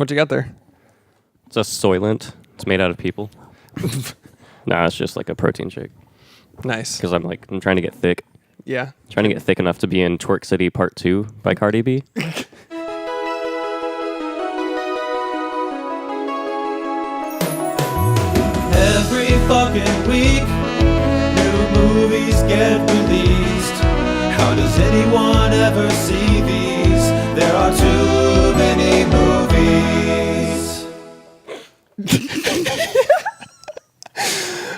What you got there? It's a Soylent. It's made out of people. Nah, it's just like a protein shake. Nice. Because I'm trying to get thick. Yeah. Trying to get thick enough to be in Twerk City Part 2 by Cardi B. Every fucking week, new movies get released. How does anyone ever see these? There are too many movies.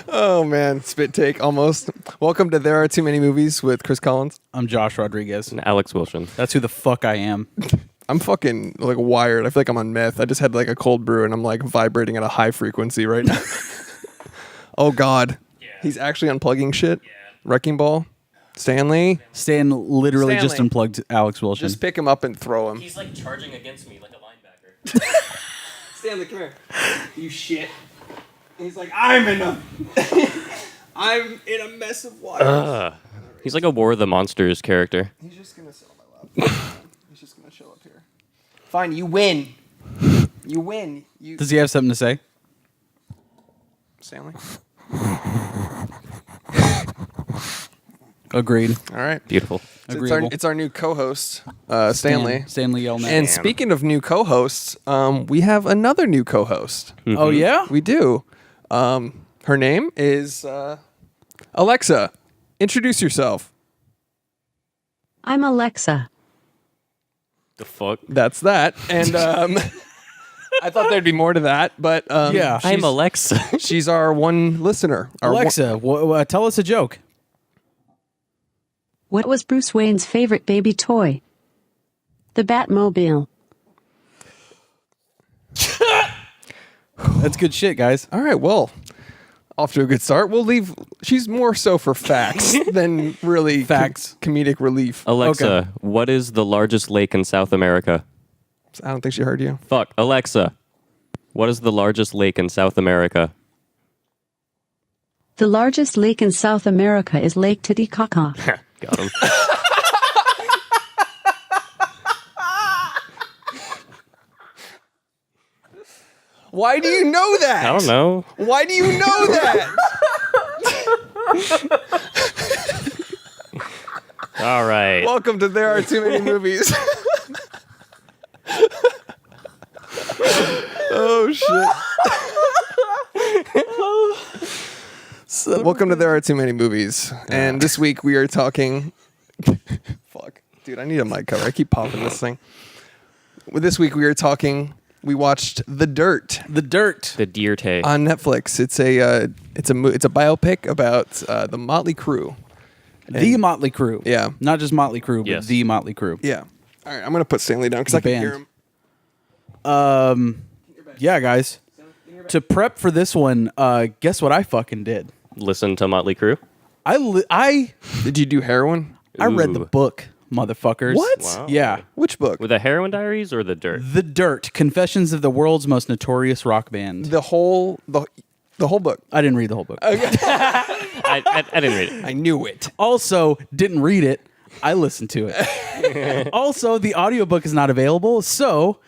Oh, man. Spit take, almost. Welcome to There Are Too Many Movies with Chris Collins. I'm Josh Rodriguez. And Alex Wilson. That's who the fuck I am. I'm fucking, wired. I feel like I'm on meth. I just had, a cold brew, and I'm, vibrating at a high frequency right now. Oh, God. Yeah. He's actually unplugging shit. Yeah. Wrecking Ball. Stanley. Stan literally just unplugged Alex Wilson. Just pick him up and throw him. He's, charging against me like a linebacker. Stanley, come here. You shit. He's like, I'm in a mess of water. He's like a War of the Monsters character. He's just going to sit on my lap. He's just going to chill up here. Fine, you win. You win. Does he have something to say? Stanley? Agreed. All right. Beautiful. So it's our new co-host, Stanley. Stanley Yelnats. And speaking of new co-hosts, we have another new co-host. Mm-hmm. Oh, yeah? We do. Her name is Alexa. Introduce yourself. I'm Alexa. The fuck? That's that. And I thought there'd be more to that, but Yeah. I'm Alexa. she's our one listener. Alexa, tell us a joke. What was Bruce Wayne's favorite baby toy? The Batmobile. That's good shit, guys. All right, well, off to a good start. We'll leave. She's more so for facts than really Facts. Comedic relief. Alexa, Okay. what is the largest lake in South America? I don't think she heard you. Fuck. Alexa, what is the largest lake in South America? The largest lake in South America is Lake Titicaca. Got him. Why do you know that? I don't know. Why do you know that? All right. Welcome to There Are Too Many Movies. Oh, shit. Welcome to There Are Too Many Movies. And this week we are talking... Fuck. Dude, I need a mic cover. I keep popping this thing. This week we are talking... We watched The Dirt. The Dirt. The deer tay. On Netflix. It's a biopic about the Motley Crue. The Motley Crue. Yeah. Not just Motley Crue, but Yes. the Motley Crue. Yeah. All right, I'm going to put Stanley down because I can hear band. him. Yeah, guys. To prep for this one, guess what I fucking did? Listen to Motley Crue. I Did you do heroin? read the Ooh. book, motherfuckers. What? Wow. Yeah. Which book? With the Heroin Diaries or the Dirt? The Dirt, Confessions of the World's Most Notorious Rock Band. The whole book. I didn't read the whole book. I didn't read it. I knew it. Also, didn't read it. I listened to it. Also, the audiobook is not available. So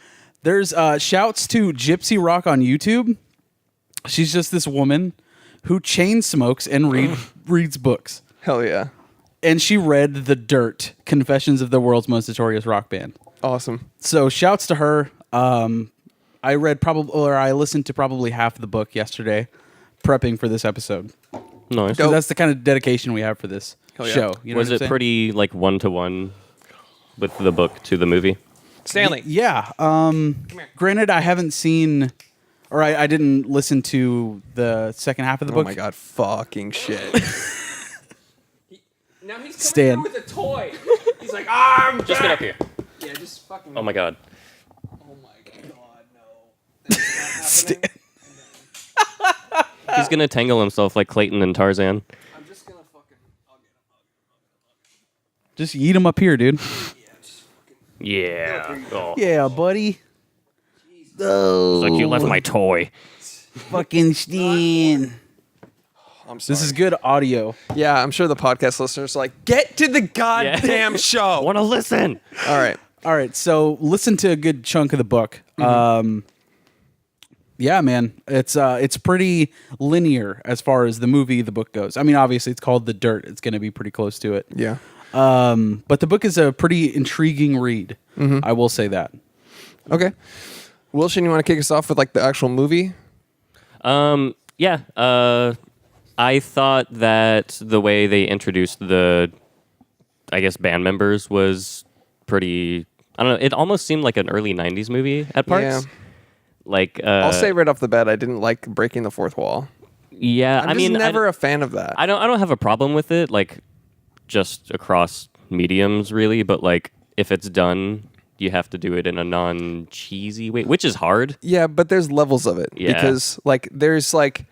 there's shouts to Gypsy Rock on YouTube. She's just this woman who chain smokes and reads books. Hell yeah. And she read The Dirt, Confessions of the World's Most Notorious Rock Band. Awesome. So shouts to her. I listened to probably half the book yesterday, prepping for this episode. Nice. So that's the kind of dedication we have for this yeah. show. You know Was what I'm it saying? pretty one-to-one with the book to the movie? Stanley. Yeah. Granted, I haven't seen, or I didn't listen to the second half of the Oh book. my god, fucking shit. Now he's coming Stan. with a toy. He's like, I'm Just get up here. Yeah, just fucking. Oh my god. Oh my god, no. That's not happening. He's gonna tangle himself like Clayton and Tarzan. I'm just gonna fucking. I'll get him. Just eat them up here, dude. Yeah. Oh. Yeah, buddy. It's like you left my toy. Fucking Stan. I'm sorry. This is good audio. Yeah, I'm sure the podcast listeners are like, get to the goddamn show. Want to listen? All right. All right, so listen to a good chunk of the book. Yeah, man, it's pretty linear as far as the book goes. I mean, obviously, it's called The Dirt. It's going to be pretty close to it. Yeah. But the book is a pretty intriguing read. I will say that. Okay. Wilson, you want to kick us off with like the actual movie? Yeah. I thought that the way they introduced the, I guess, band members was pretty. I don't know. It almost seemed like an early '90s movie at parts. Yeah. Like I'll say right off the bat, I didn't like breaking the fourth wall. Yeah, I'm just never a fan of that. I don't have a problem with it, like just across mediums, really. But like, if it's done, you have to do it in a non-cheesy way, which is hard. Yeah, but there's levels of it because like there's like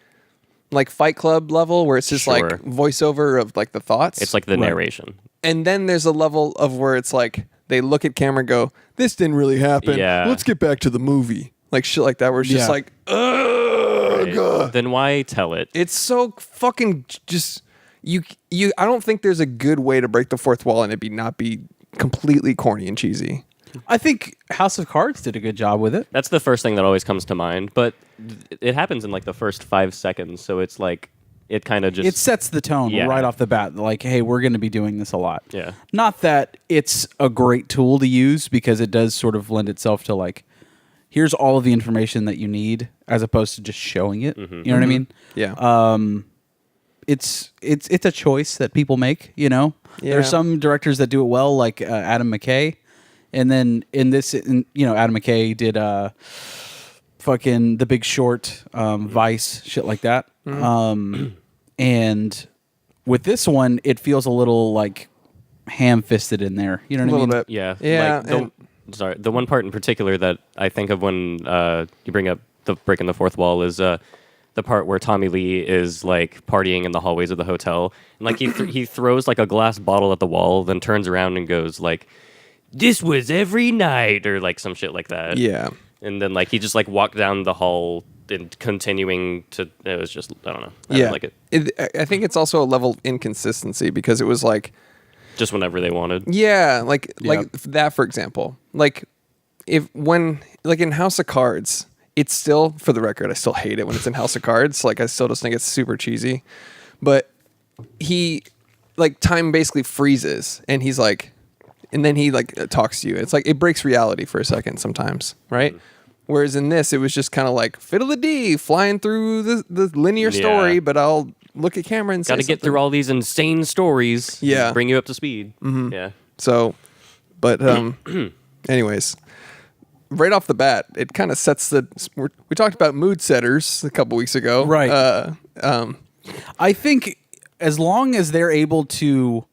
Fight Club level where it's just like voiceover of like the thoughts. It's like the narration, and then there's a level of where it's like they look at camera and go, "This didn't really happen. Yeah. Let's get back to the movie." Like shit like that, where it's just like, ugh. God. Then why tell it? It's so fucking just you. I don't think there's a good way to break the fourth wall and it not be completely corny and cheesy. I think House of Cards did a good job with it. That's the first thing that always comes to mind, but it happens in like the first 5 seconds, so it's like it kind of just It sets the tone right off the bat. Like, hey, we're going to be doing this a lot. Yeah. Not that it's a great tool to use because it does sort of lend itself to like, here's all of the information that you need, as opposed to just showing it. You know what I mean? Yeah. It's a choice that people make. You know, there are some directors that do it well, like Adam McKay, and then Adam McKay did fucking The Big Short, Vice, shit like that. And with this one, it feels a little like ham-fisted in there. You know what I mean? A little bit. Yeah. Yeah. Sorry, the one part in particular that I think of when you bring up the breaking the fourth wall is the part where Tommy Lee is like partying in the hallways of the hotel, and like he throws like a glass bottle at the wall, then turns around and goes like, "This was every night," or like some shit like that. Yeah. And then like he just like walked down the hall and continuing to. It was just I don't know. I didn't like it. I think it's also a level of inconsistency because it was like. Just whenever they wanted. Yeah, like that for example. Like when in House of Cards, it's still, for the record, I still hate it when it's in House of Cards. Like I still just think it's super cheesy. But time basically freezes and he's like, and then he like talks to you. It's like it breaks reality for a second sometimes, right? Mm-hmm. Whereas in this, it was just kind of like fiddle-a-dee, flying through the linear story, but I'll look at camera and say Got to get through all these insane stories. Yeah. Bring you up to speed. Mm-hmm. Yeah. So, but anyways, right off the bat, it kind of sets we talked about mood setters a couple weeks ago. Right. I think as long as they're able to,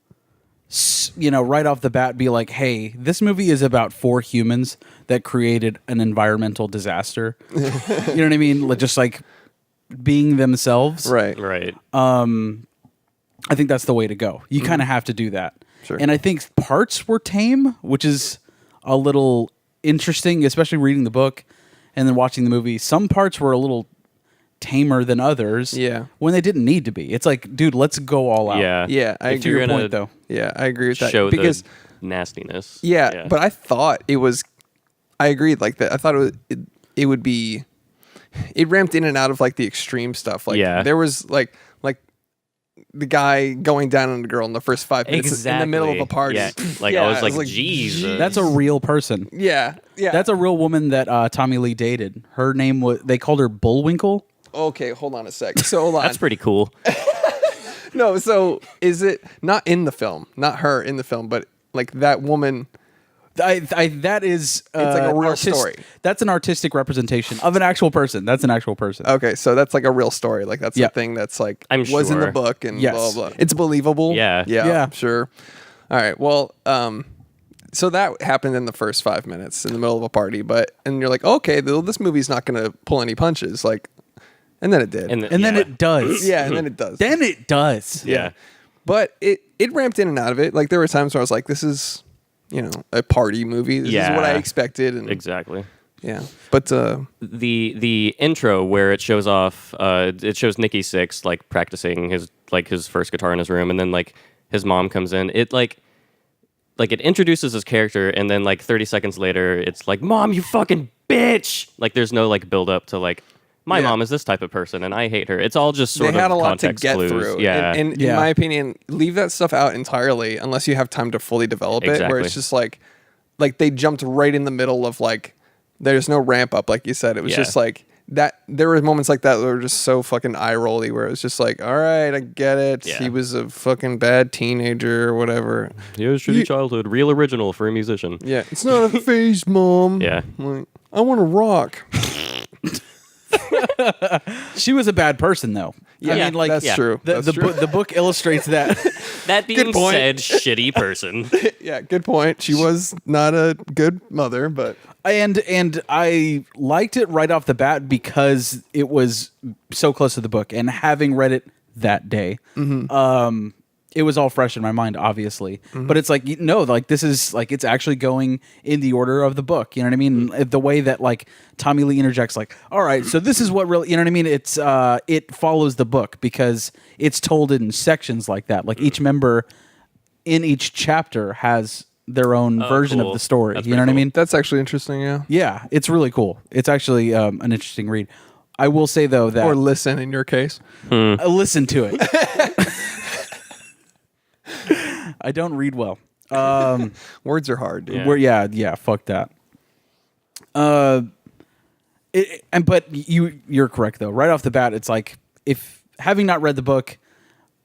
right off the bat be like, hey, this movie is about 4 humans that created an environmental disaster. You know what I mean? Just like being themselves. Right. Right. I think that's the way to go. You kind of have to do that. Sure. And I think parts were tame, which is a little interesting, especially reading the book and then watching the movie. Some parts were a little tamer than others. Yeah. When they didn't need to be. It's like, dude, let's go all out. Yeah. Yeah. I If agree. you're Your gonna point, though. Yeah, I agree with that. show Because the nastiness. yeah, but I thought it was. I agreed like that. I thought it would be. It ramped in and out of like the extreme stuff. Like there was like the guy going down on the girl in the first 5 minutes in the middle of a party. Yeah. Like I was like, Jesus. That's a real person. Yeah, yeah. That's a real woman that Tommy Lee dated. Her name was, they called her Bullwinkle. Okay, hold on a sec. So hold on. That's pretty cool. No, so is it not in the film? Not her in the film, but like that woman. That is It's like a real story. That's an artistic representation of an actual person. That's an actual person. Okay, so that's like a real story. Like that's the thing that's like I'm was in the sure. book and Yes. blah blah. Blah. It's believable. Yeah. Yeah. Sure. All right. Well, so that happened in the first 5 minutes in the middle of a party, and you're like, okay, this movie's not going to pull any punches, like, and then it did. And then it does. yeah, and then it does. Then it does. Yeah. But it ramped in and out of it. Like there were times where I was like, this is, a party movie. This is what I expected. And Exactly. yeah. But The intro where it shows off, it shows Nikki Sixx like practicing his first guitar in his room, and then like his mom comes in. like it introduces his character, and then like 30 seconds later, it's like, "Mom, you fucking bitch!" Like there's no like build up to like, my mom is this type of person, and I hate her. It's all just sort They had of a lot to context get clues. through. Yeah, And in my opinion, leave that stuff out entirely unless you have time to fully develop it. Where Exactly. it's just like they jumped right in the middle of like, there's no ramp up, like you said. It was just like that. There were moments like that were just so fucking eye rolly, where it was just like, all right, I get it. Yeah. He was a fucking bad teenager or whatever. he was shitty childhood, real original for a musician. Yeah, it's not a phase, Mom. Yeah. Like, I want to rock. She was a bad person, though. I Yeah, mean, like that's true. That's The, true. the book illustrates that. That being point. said, shitty person. Yeah, good point. She was not a good mother, but and I liked it right off the bat because it was so close to the book, and having read it that day, it was all fresh in my mind, obviously. But it's like, like this is like, it's actually going in the order of the book. You know what I mean? The way that like Tommy Lee interjects, like, all right, so this is what really, you know what I mean? It's it follows the book because it's told in sections like that. Like each member in each chapter has their own version cool. of the story. That's You know what pretty I mean? that's actually interesting. Yeah. Yeah, it's really cool. It's actually an interesting read. I will say though that Or listen in your case. listen to it. I don't read well. Words are hard, dude. Yeah, fuck that. But you're correct though. Right off the bat, it's like, if having not read the book,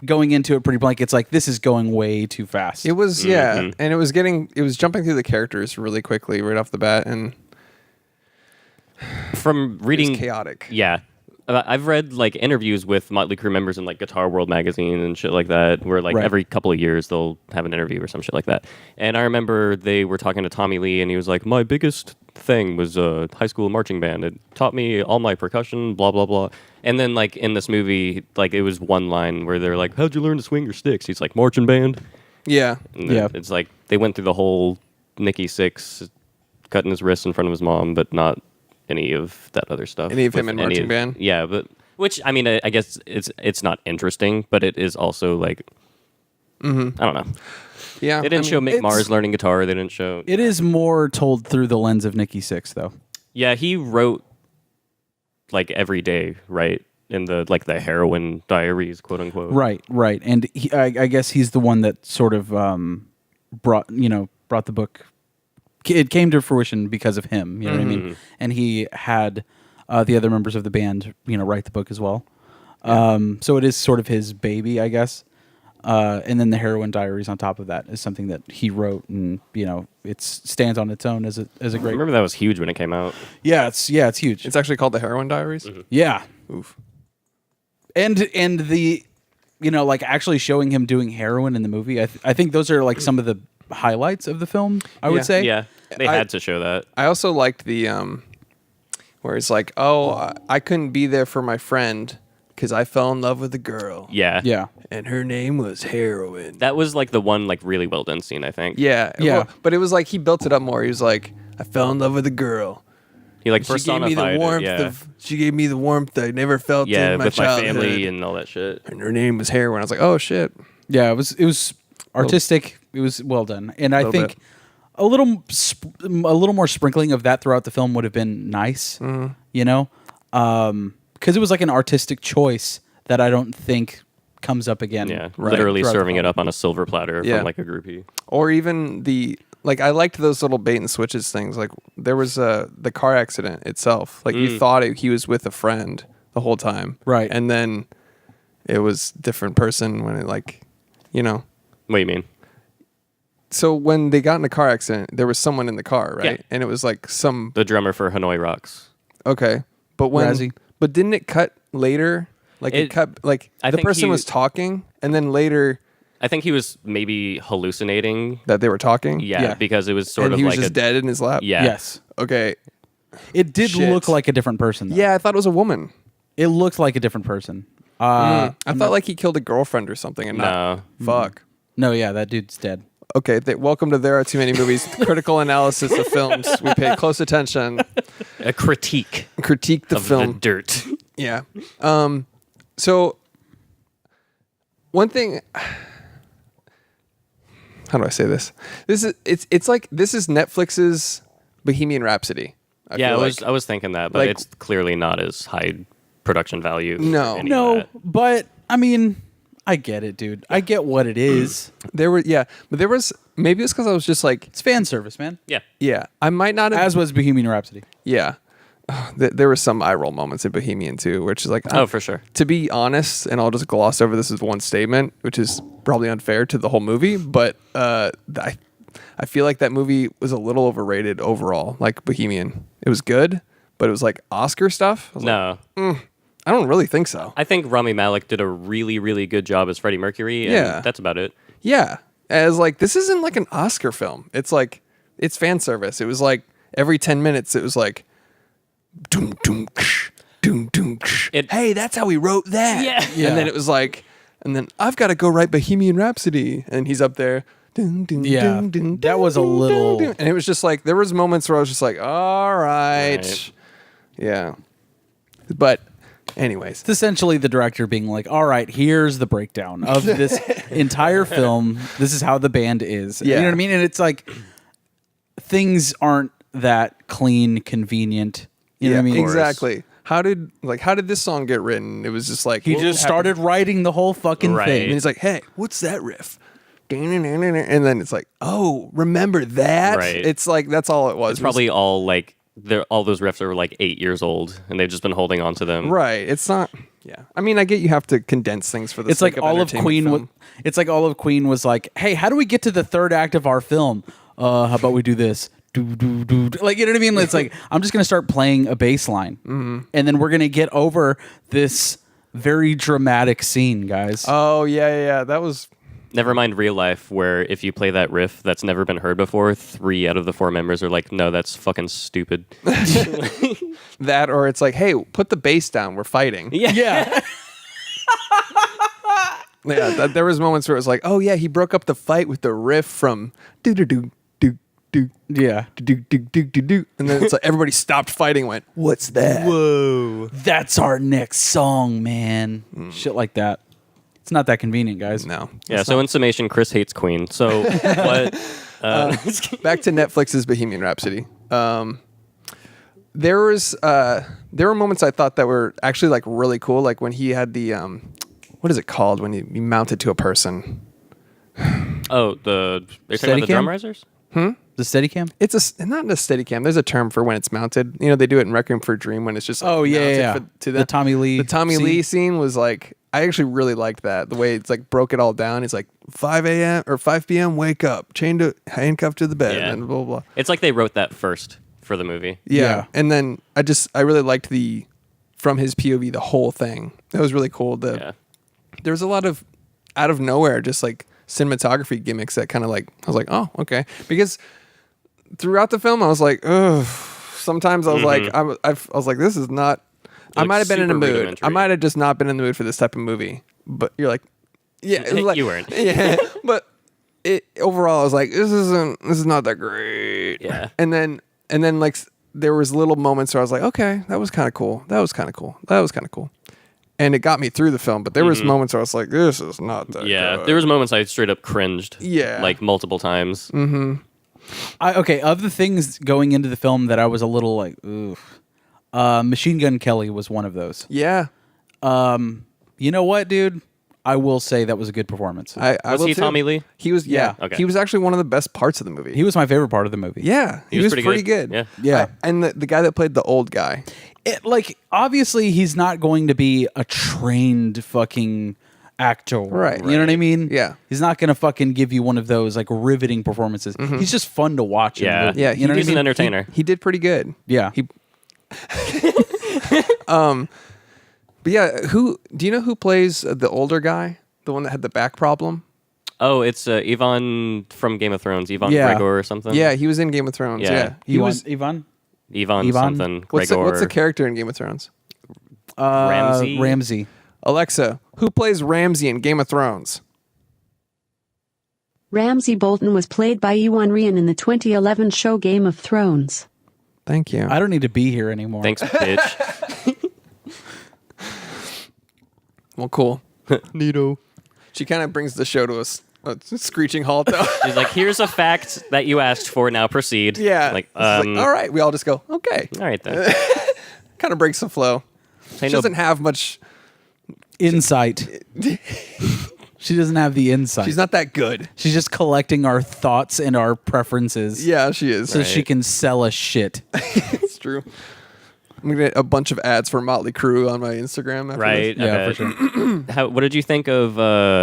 going into it pretty blank, it's like, this is going way too fast. It was, and it was jumping through the characters really quickly right off the bat, and From it reading, was chaotic. yeah. I've read like interviews with Motley Crue members in like Guitar World magazine and shit like that, where like Right. every couple of years they'll have an interview or some shit like that. And I remember they were talking to Tommy Lee, and he was like, "My biggest thing was high school marching band. It taught me all my percussion, blah blah blah." And then like in this movie, like it was one line where they're like, "How'd you learn to swing your sticks?" He's like, "Marching band." Yeah. And Yeah. it's like they went through the whole Nicky Six cutting his wrist in front of his mom, but not any of that other stuff. Any of him with in any marching of- band? Yeah, but which I mean, I guess it's not interesting, but it is also like I don't know. Yeah. They didn't show Mick Mars learning guitar. They didn't show. It is more told through the lens of Nicky Six, though. Yeah, he wrote like every day, right? In the like the heroin diaries, quote unquote. Right. And I guess he's the one that sort of brought the book. It came to fruition because of him. You know what I mean? And he had the other members of the band, write the book as well. So it is sort of his baby, I guess. And then the heroin diaries on top of that is something that he wrote, and it stands on its own as a I great. remember that was huge when it came out. It's huge. It's actually called the Heroin Diaries. Yeah. Oof. And the like actually showing him doing heroin in the movie, I think those are like some of the highlights of the film, I would Yeah. say. Yeah, they had to show that. I also liked the where it's like, oh, I couldn't be there for my friend because I fell in love with a girl. Yeah, Yeah. And her name was Heroin. That was like the one like really well done scene, I think. Yeah. Yeah. Well, but it was like he built it up more. He was like, I fell in love with a girl. He like She gave me personified the warmth it. Yeah, she gave me the warmth I never felt yeah, in my with childhood. my family and all that shit. And her name was Heroin. I was like, oh shit. Yeah, it was artistic. It was well done. And I Little think bit. a little more sprinkling of that throughout the film would have been nice, because it was like an artistic choice that I don't think comes up again. Yeah, Right. literally Throughout the serving film. it up on a silver platter Yeah. from like a groupie. Or even I liked those little bait and switches things. Like there was the car accident itself. Like you thought he was with a friend the whole time. Right. And then it was different person when it What do you mean? So when they got in a car accident, there was someone in the car, right? Yeah. And it was like some The drummer for Hanoi Rocks. okay, but Razzie. but didn't it cut later? Like it cut like I the think person he- was talking, and then later I think he was maybe hallucinating. that they were talking. Yeah, because it was sort and of he was like just dead in his lap. Yeah. Yes. Okay. It did Shit. look like a different person, though. Yeah, I thought it was a woman. It looked like a different person. I thought like he killed a girlfriend or something. And not No. fuck. No, yeah, that dude's dead. Okay, welcome to There Are Too Many Movies, critical analysis of films. We pay close attention, A critique critique the of film. the dirt. Yeah. So one thing how do I say this? This is this is Netflix's Bohemian Rhapsody. I feel like. I was thinking that, but Like- it's clearly not as high production value. No. for any of No, that. but I mean, I get it, dude. I get what it is. There were but there was maybe it's because I was just like It's fan service, man. Yeah. I might not have As was Bohemian Rhapsody. There were some eye roll moments in Bohemian too, which is like Oh, for sure. To be honest, and I'll just gloss over this as one statement, which is probably unfair to the whole movie, but I feel like that movie was a little overrated overall. Like Bohemian, it was good, but it was like Oscar stuff. I was No. like, I don't really think so. I think Rami Malek did a really, really good job as Freddie Mercury, and Yeah. that's about it. Yeah, as like this isn't like an Oscar film. It's like it's fan service. It was like every 10 minutes, it was like, doom doom ksh, doom doom ksh. Hey, that's how we wrote that. Yeah. And then it was like, and then I've got to go write Bohemian Rhapsody, and he's up there. Dun, dun, Yeah, dun, dun, that was a dun, little- dun, dun. And it was just like there was moments where I was just like, all right. Right. Yeah. But anyways, It's essentially the director being like, all right, here's the breakdown of this entire film. This is how the band is. You Yeah. know what I mean? And it's like, things aren't that clean, convenient. You know what I mean? exactly. How did this song get written? It was just like He what just happened? started writing the whole fucking Right. And thing. he's like, hey, what's that riff? And then it's like, oh, remember that? Right. It's like, that's all it was. It's probably all like all those riffs are like 8 years old, and they've just been holding on to them. Right. It's not, yeah. I mean, I get you have to condense things for the It's sake like all of entertainment Queen. film. It's like all of Queen was like, hey, how do we get to the third act of our film? How about we do this? Do, do, do, do. Like, you know what I mean? It's like, I'm just going to start playing a bass line. Mm-hmm. And then we're going to get over this very dramatic scene, guys. Oh, yeah. That was, Never mind real life, where if you play that riff that's never been heard before, 3 out of the 4 members are like, no, that's fucking stupid. that, or it's like, hey, put the bass down. We're fighting. Yeah. Yeah. There was moments where it was like, oh, yeah, he broke up the fight with the riff from do do do do do Yeah. do do do do do, and then it's like everybody stopped fighting. And went, what's that? Whoa. That's our next song, man. Shit like that. It's not that convenient, guys. No. Yeah, so in summation, Chris hates Queen. So what? Back to Netflix's Bohemian Rhapsody. There were moments I thought that were actually like really cool, like when he had the what is it called when he mounted to a person? Oh, they're talking about the Steadicam? drum risers? The Steadicam? It's not a Steadicam. There's a term for when it's mounted. You know, they do it in Requiem for a Dream when it's just like, Oh, yeah, mounted yeah. to The Tommy Lee The Tommy scene. Lee scene was like, I actually really liked that. The way it's like broke it all down. It's like 5 a.m. or 5 p.m. Wake up, handcuffed to the bed, Yeah. and blah blah blah. It's like they wrote that first for the movie. Yeah. And then I really liked from his POV, the whole thing. That was really cool. Yeah. There was a lot of out of nowhere, just like cinematography gimmicks that kind of like, I was like, oh, okay. Because throughout the film, I was like, ugh. Sometimes I was like, I was like, this is not, I looks might have been in a super mood. I rudimentary. might have just not been in the mood for this type of movie. But you're like, yeah. It was like, You weren't. Yeah. But overall, I was like, this is not that great. Yeah. And then like there was little moments where I was like, okay, that was kind of cool. That was kind of cool. That was kind of cool. And it got me through the film, but there was moments where I was like, this is not that Yeah, good. there was moments I straight up cringed. Yeah. Like multiple times. Okay, of the things going into the film that I was a little like, oof. Machine Gun Kelly was one of those. Yeah. You know what, dude? I will say that was a good performance. I Was will he too. Tommy Lee? He was, yeah. Okay. He was actually one of the best parts of the movie. He was my favorite part of the movie. yeah. He was pretty good. Yeah. Yeah. And the guy that played the old guy. Like, obviously, he's not going to be a trained fucking actor. Right. You know what I mean? Yeah. He's not going to fucking give you one of those, like, riveting performances. He's just fun to watch. in the Yeah. movie. Yeah, You know what I He's an mean? entertainer. He did pretty good. Yeah. He But yeah, do you know who plays the older guy? The one that had the back problem? Oh, it's Ivan from Game of Thrones. Ivan Yeah. Gregor or something. Yeah, he was in Game of Thrones. Yeah. Yeah. He was Ivan? Ivan something. what's Gregor. the character in Game of Thrones? Ramsey? Ramsey. Alexa, who plays Ramsey in Game of Thrones? Ramsay Bolton was played by Ewan Ryan in the 2011 show Game of Thrones. Thank you. I don't need to be here anymore. Thanks, bitch. Well, cool. Neato. She kind of brings the show to us It's a screeching halt, though. He's like, here's a fact that you asked for. Now proceed. Yeah. Like, It's all right. We all just go, okay. all right then. Kind of breaks the flow. Say She no- doesn't have much. Insight. She doesn't have the insight. She's not that good. She's just collecting our thoughts and our preferences. Yeah, she is. So she can sell us shit. It's true. I'm gonna get a bunch of ads for Motley Crue on my Instagram. After Right. this. Yeah, I for bet. sure. What did you think of?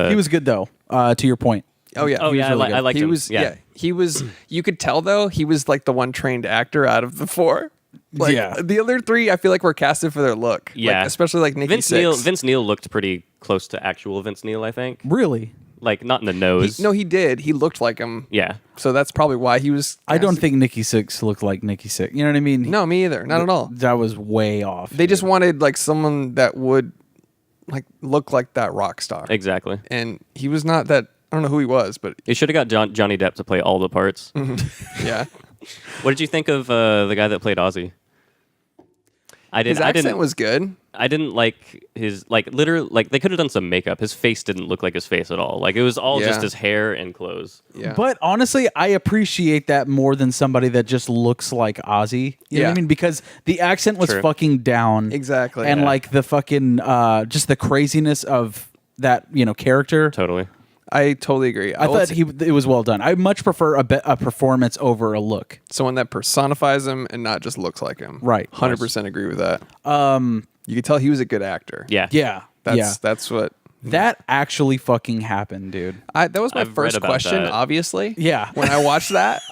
He was good though. To your point. Oh yeah. Oh he was yeah, really good. I liked he him. was. Yeah. He was. You could tell though he was like the one trained actor out of the four. Like, Yeah. The other three, I feel like were casted for their look. Yeah. Like, especially like Nikki Vince Neil. Sixx. Vince Neil looked pretty close to actual Vince Neil. I think. Really? Like not in the nose. No, he did. He looked like him. Yeah. So that's probably why he was. I don't casted. think Nikki Sixx looked like Nikki Sixx. You know what I mean? No, me either. Not at all. That was way off. They just wanted like someone that would like look like that rock star. Exactly. And he was not that. I don't know who he was, but You should have got Johnny Depp to play all the parts. yeah, What did you think of the guy that played Ozzy? his accent was good. I didn't like his literally they could have done some makeup. His face didn't look like his face at all. Like it was all just Yeah. his hair and clothes. Yeah, But honestly, I appreciate that more than somebody that just looks like Ozzy. You know what Yeah. I mean? Because the accent was True. fucking down. Exactly, And yeah. like the fucking just the craziness of that, character. Totally. I totally agree. I thought it was well done. I much prefer a performance over a look. someone that personifies him and not just looks like him. Right. 100% agree with that. You could tell he was a good actor. Yeah. Yeah. That's what. That actually fucking happened, dude. That was my I've read first about question. that. Obviously, Yeah. When I watched that,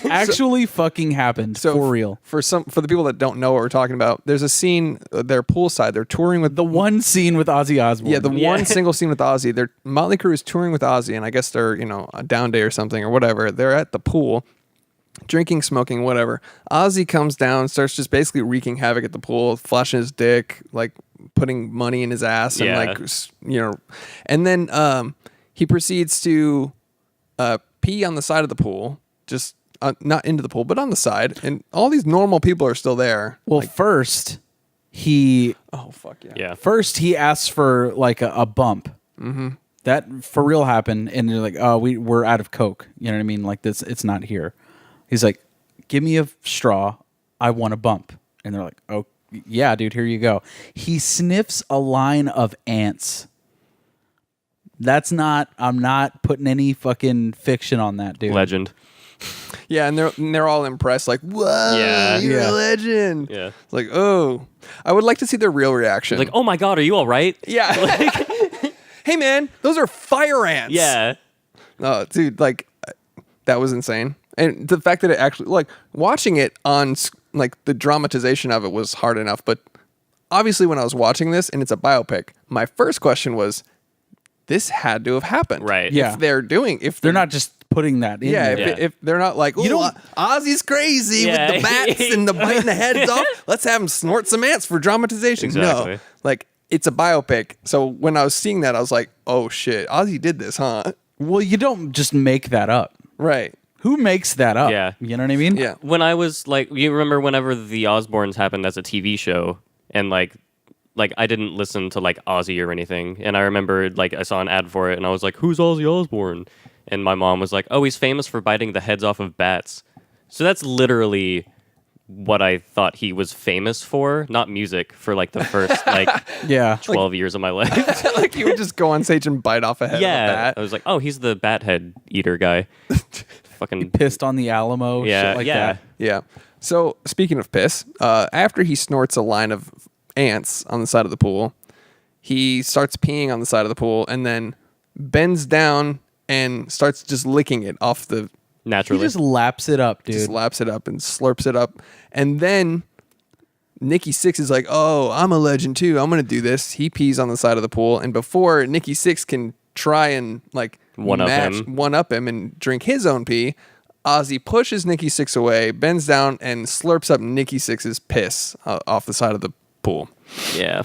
Actually fucking happened. For real. For the people that don't know what we're talking about, there's a scene. They're poolside. They're touring with The one scene with Ozzy Osbourne. Yeah, the one single scene with Ozzy. They're Motley Crue is touring with Ozzy, and I guess they're a down day or something or whatever. They're at the pool, drinking, smoking, whatever. Ozzy comes down, starts just basically wreaking havoc at the pool, flashing his dick, like putting money in his ass, and Yeah. and then he proceeds to pee on the side of the pool, just not into the pool, but on the side, and all these normal people are still there. Well, first he Oh fuck yeah! Yeah. asks for like a bump. Mm-hmm. That for real happened, and they're like, "Oh, we're out of Coke." You know what I mean? Like this, it's not here. He's like, "Give me a straw. I want a bump." And they're like, "Oh, yeah, dude. Here you go." He sniffs a line of ants. That's not. I'm not putting any fucking fiction on that, dude. Legend. Yeah, and they're all impressed, like, "Whoa, Yeah. you're Yeah. a legend!" Yeah. It's like, oh, I would like to see their real reaction. Like, oh my God, are you all right? yeah, hey man, those are fire ants. Yeah. Oh, dude, like that was insane, and the fact that it actually, like, watching it on like the dramatization of it was hard enough, but obviously when I was watching this and it's a biopic, my first question was, this had to have happened, Right. Yeah. If they're They're not just putting that in. Yeah, there. if they're not like, you don't- Ozzy's crazy Yeah. with the bats and the biting the heads off. Let's have him snort some ants for dramatization. Exactly. No, like it's a biopic. So when I was seeing that, I was like, oh shit, Ozzy did this, huh? Well, you don't just make that up. Right. Who makes that up? Yeah. You know what I mean? Yeah. When I was like, you remember whenever the Osbournes happened as a TV show, and like I didn't listen to like Ozzy or anything, and I remember like I saw an ad for it, and I was like, "Who's Ozzy Osbourne?" And my mom was like, "Oh, he's famous for biting the heads off of bats." So that's literally what I thought he was famous for, not music, for like the first like Yeah. 12 years of my life. Like he would just go on stage and bite off a head of a Yeah, bat. I was like, "Oh, he's the bat head eater guy." Fucking Pissed on the Alamo. yeah, shit like yeah. that. Yeah. So speaking of piss, after he snorts a line of ants on the side of the pool, he starts peeing on the side of the pool and then bends down and starts just licking it off the. He Naturally. just laps it up, dude. Just laps it up and slurps it up. And then Nikki Sixx is like, oh, I'm a legend too. I'm going to do this. He pees on the side of the pool. And before Nikki Sixx can try and like One up him and drink his own pee, Ozzy pushes Nikki Sixx away, bends down and slurps up Nikki Sixx's piss off the side of the pool. Yeah.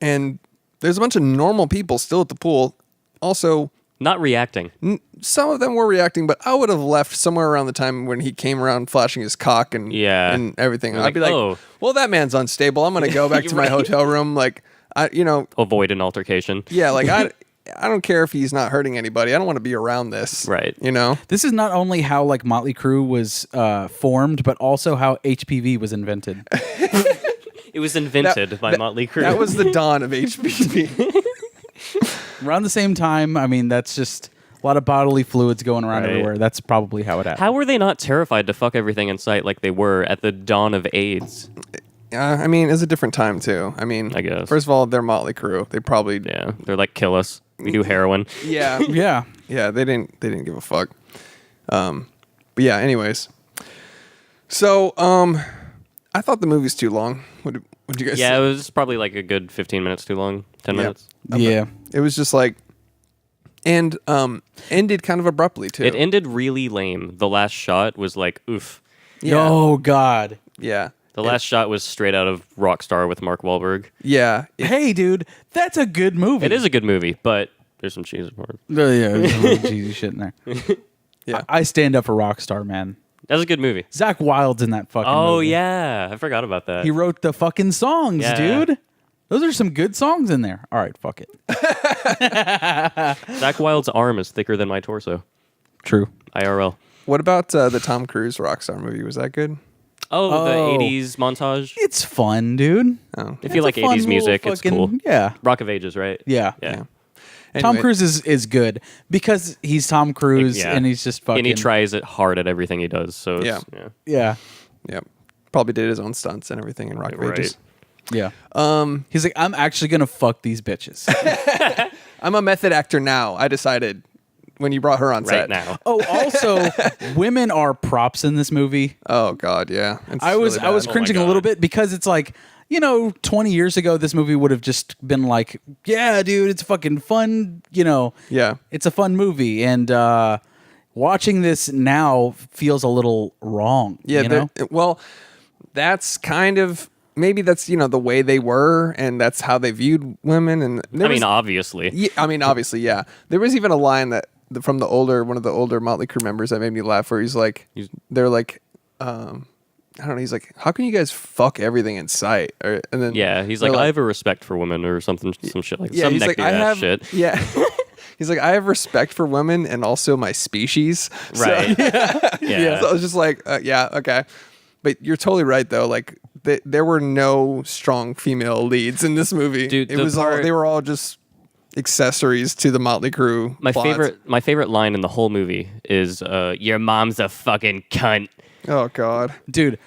And there's a bunch of normal people still at the pool. Also, Not reacting. some of them were reacting, but I would have left somewhere around the time when he came around flashing his cock and Yeah. and everything. You're I'd be like, like, "Oh." well, that man's unstable. I'm gonna go back to my Right. hotel room. Like, Avoid an altercation. yeah, like I don't care if he's not hurting anybody. I don't want to be around this. Right. You know? This is not only how like Motley Crue was formed, but also how HPV was invented. It was invented by Motley Crue. That was the dawn of HPV. Around the same time, I mean, that's just a lot of bodily fluids going around Right. everywhere. That's probably how it happened. How were they not terrified to fuck everything in sight like they were at the dawn of AIDS? I mean, it's a different time too. I mean, I guess. First of all, they're Motley Crue. They probably Yeah, they're like, kill us. We do heroin. yeah Yeah. yeah. They didn't give a fuck. But yeah. Anyways, so I thought the movie's too long. What did you guys? Yeah, say? it was probably like a good 15 minutes too long. 10 Yeah. minutes. Yeah. It was just like, and ended kind of abruptly too. It ended really lame. The last shot was like, oof. Yeah. Oh, God. Yeah. The last shot was straight out of Rockstar with Mark Wahlberg. Yeah. Hey, dude, that's a good movie. It is a good movie, but there's some cheesy parts. Yeah, there's some real cheesy shit in there. Yeah. I stand up for Rockstar, man. That's a good movie. Zach Wilde's in that fucking Oh, movie. yeah. I forgot about that. He wrote the fucking songs, Yeah. dude. Those are some good songs in there. All right, fuck it. Zach Wilde's arm is thicker than my torso. True. IRL. What about the Tom Cruise Rockstar movie? Was that good? Oh, the Oh. 80s montage. It's fun, dude. Oh. If you like It's a fun 80s music, little it's fucking- cool. Yeah. Rock of Ages, right? Yeah. Yeah. Tom Anyway, Cruise is good because he's Tom Cruise Yeah. and he's just fucking. And he tries it hard at everything he does. So Yeah. Yeah. Yeah. Probably did his own stunts and everything in Rock of Right. Ages. Yeah. He's like, I'm actually gonna fuck these bitches. I'm a method actor now. I decided when you brought her on Right set. now. Oh, also, women are props in this movie. Oh God, yeah. It's I was really bad. cringing a God. little bit because it's like, 20 years ago, this movie would have just been like, yeah, dude, it's fucking fun. Yeah. It's a fun movie, and watching this now feels a little wrong. Yeah. Well, that's kind of maybe that's the way they were, and that's how they viewed women. And I mean, obviously. yeah, I mean, obviously, yeah. There was even a line from one of the older Motley Crue members that made me laugh, where he's like, they're like, I don't know. He's like, how can you guys fuck everything in sight? And then Yeah, he's they're like, I have a respect for women or some shit like that. Some he's neck like, I have shit. Yeah. He's like, I have respect for women and also my species. Right. Yeah. So I was just like, yeah, okay. But you're totally right, though. Like, there were no strong female leads in this movie. Dude, it the was part- they were all just accessories to the Motley Crue. My plot. favorite line in the whole movie is, your mom's a fucking cunt. Oh God. Dude,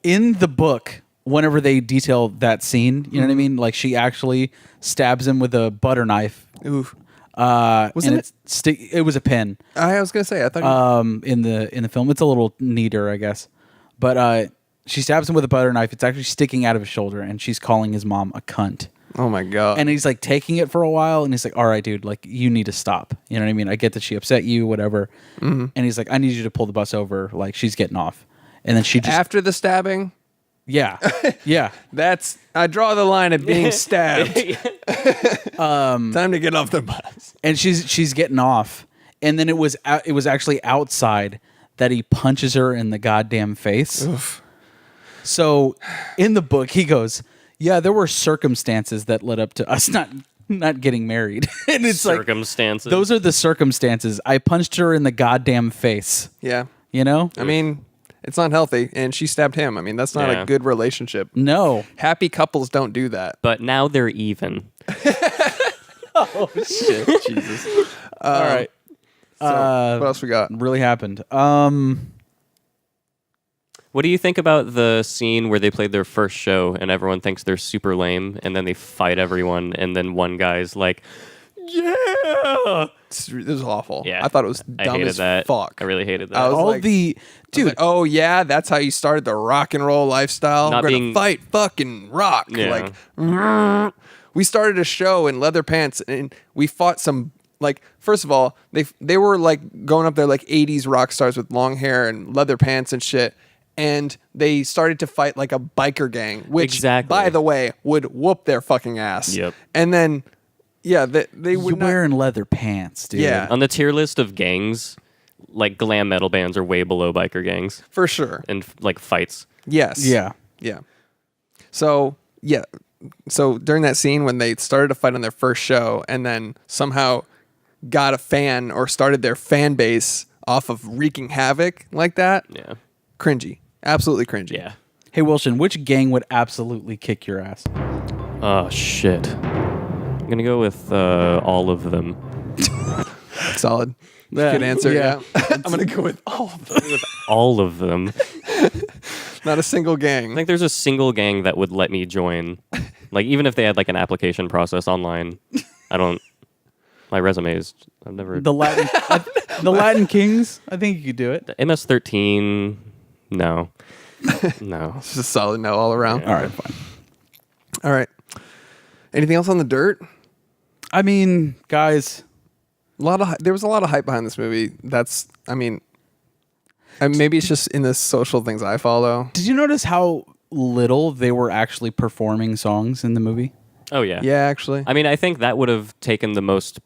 in the book, whenever they detail that scene, you know what I mean? Like, she actually stabs him with a butter knife. Oof. Wasn't it? It was a pin. I was gonna say. I thought. In the film, it's a little neater, I guess. But she stabs him with a butter knife. It's actually sticking out of his shoulder, and she's calling his mom a cunt. Oh my God. And he's like taking it for a while, and he's like, "All right, dude, like you need to stop." You know what I mean? I get that she upset you, whatever. And he's like, "I need you to pull the bus over. Like she's getting off." And then she just after the stabbing, yeah. I draw the line at being stabbed. Time to get off the bus. And she's getting off, and then it was actually outside that he punches her in the goddamn face. Oof. So in the book, he goes, "Yeah, there were circumstances that led up to us not getting married," and it's Circumstances. like those are the circumstances. I punched her in the goddamn face. Yeah. You know? I mean, it's not healthy, and she stabbed him. I mean, that's not Yeah. a good relationship. No. Happy couples don't do that. But now they're even. Shit, Jesus. All right. So, what else we got? Really happened. What do you think about the scene where they played their first show and everyone thinks they're super lame and then they fight everyone and then one guy's like, yeah. It was awful. Yeah. I thought it was I dumb hated as that. fuck. I really hated that. I was all like- the dude. Like, oh yeah, that's how you started the rock and roll lifestyle. Not We're gonna being- fight fucking rock. Yeah. Like, we started a show in leather pants and we fought some. Like, first of all, they were like going up there like 80s rock stars with long hair and leather pants and shit. And they started to fight like a biker gang, which, Exactly. by the way, would whoop their fucking ass. Yep. And then, yeah, they You're would not. wearing leather pants, dude. Yeah. On the tier list of gangs, like glam metal bands are way below biker gangs For sure. and like fights. Yes. Yeah. Yeah. So, yeah, so during that scene when they started a fight on their first show and then somehow got a fan or started their fan base off of wreaking havoc like that. Yeah. Cringy. Absolutely cringy. Yeah. Hey, Wilson, which gang would absolutely kick your ass? Oh, shit. I'm going to go with all of them. Solid. Good answer. Yeah. I'm going to go with all of them. With all of them. Not a single I gang. think there's a single gang that would let me join. Like, even if they had, like, an application process online. My resume is, I've never... The Latin Kings. I think you could do it. MS-13, no. No. It's just solid no all around. All right, fine. All right. Anything else on the dirt? I mean, guys, There was a lot of hype behind this movie. And maybe it's just in the social things I follow. did you notice how little they were actually performing songs in the movie? Oh, yeah. Yeah, actually. I mean, I think that would have taken the most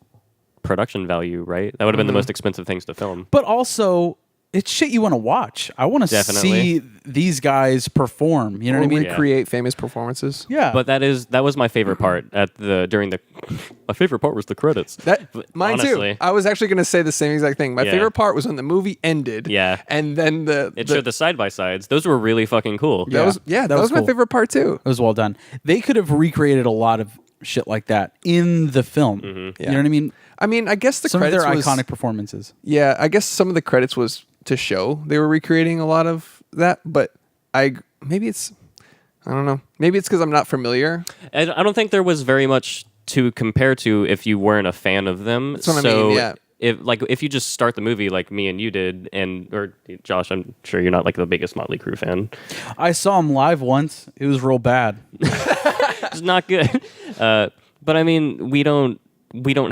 production value, right? That would have been the most expensive things to film. But also, it's shit you want to watch. I want to Definitely. see these guys perform. You know what I mean? Yeah. Recreate famous performances. Yeah. But that was my favorite part my favorite part was the credits. Mine Honestly. too. I was actually going to say the same exact thing. My Yeah. favorite part was when the movie ended. Yeah. And then It showed the side by sides. Those were really fucking cool. that was that was my cool. favorite part too. It was well done. They could have recreated a lot of shit like that in the film. Mm-hmm. You know what I mean? I mean, I guess the Some of credits their was, iconic performances. Yeah, I guess some of the credits was to show they were recreating a lot of that, but I don't know. Maybe it's because I'm not familiar. I don't think there was very much to compare to if you weren't a fan of them. That's what I mean, yeah. If you just start the movie like me and you did, or Josh, I'm sure you're not like the biggest Motley Crue fan. I saw them live once. It was real bad. It's not good. But I mean, we don't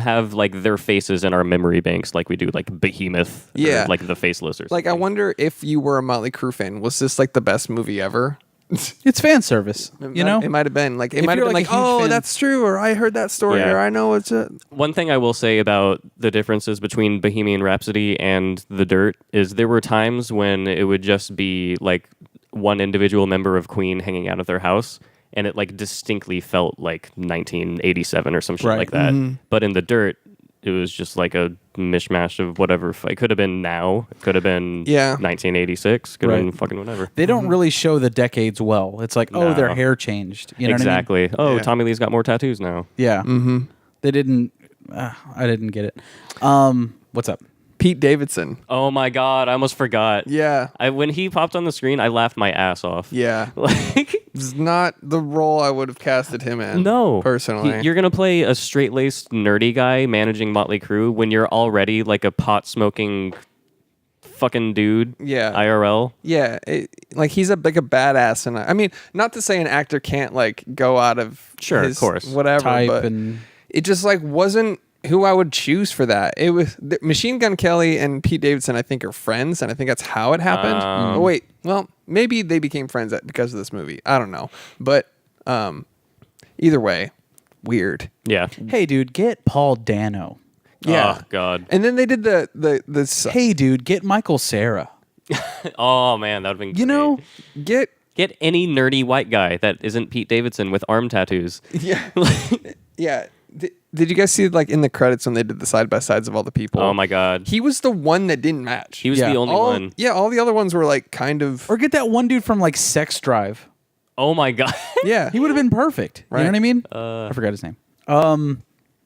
have like their faces in our memory banks like we do like Behemoth, Yeah. or, like The Faceless or something. Like, I wonder if you were a Motley Crue fan, was this like the best movie ever? It's fan service. You know? It might have been. Like, it If might have you're, been like, like, a huge oh, fan- that's true, or I heard that story, Yeah. or I know it's a. One thing I will say about the differences between Bohemian Rhapsody and The Dirt is there were times when it would just be like one individual member of Queen hanging out at their house, and it like distinctly felt like 1987 or some shit Right. like that. Mm-hmm. But in The Dirt, it was just like a mishmash of whatever. It could have been now. It could have been Yeah. 1986. Could have been Right. fucking whatever. They don't really show the decades well. It's like, oh, their No. hair changed. You know Exactly. what I mean? Oh, Yeah. Tommy Lee's got more tattoos now. Yeah. Mm-hmm. They didn't. I didn't get it. What's up? Pete Davidson. Oh my god, I almost forgot. Yeah. When he popped on the screen, I laughed my ass off. Yeah. Like, It's not the role I would have casted him in. no. Personally. You're going to play a straight-laced nerdy guy managing Motley Crue when you're already like a pot-smoking fucking dude. Yeah. IRL. Yeah, like he's like a badass, and I mean, not to say an actor can't like go out of Sure, of his course. whatever, Type but and it just like wasn't who I would choose for that. It was Machine Gun Kelly and Pete Davidson. I think are friends, and I think that's how it happened. Oh wait, well maybe they became friends because of this movie. I don't know, but either way, weird. Yeah. hey, dude, get Paul Dano. Yeah. Oh, God. And then they did the Hey, dude, get Michael Cera. Oh, man, that would have been great. You know, Get any nerdy white guy that isn't Pete Davidson with arm tattoos. yeah yeah. Did you guys see like in the credits when they did the side by sides of all the people? Oh, my God. He was the one that didn't match. He was Yeah. the only one. Yeah, all the other ones were like kind of. or get that one dude from like Sex Drive. Oh, my God. Yeah, He would have been perfect. You Right. know what I mean? I forgot his name.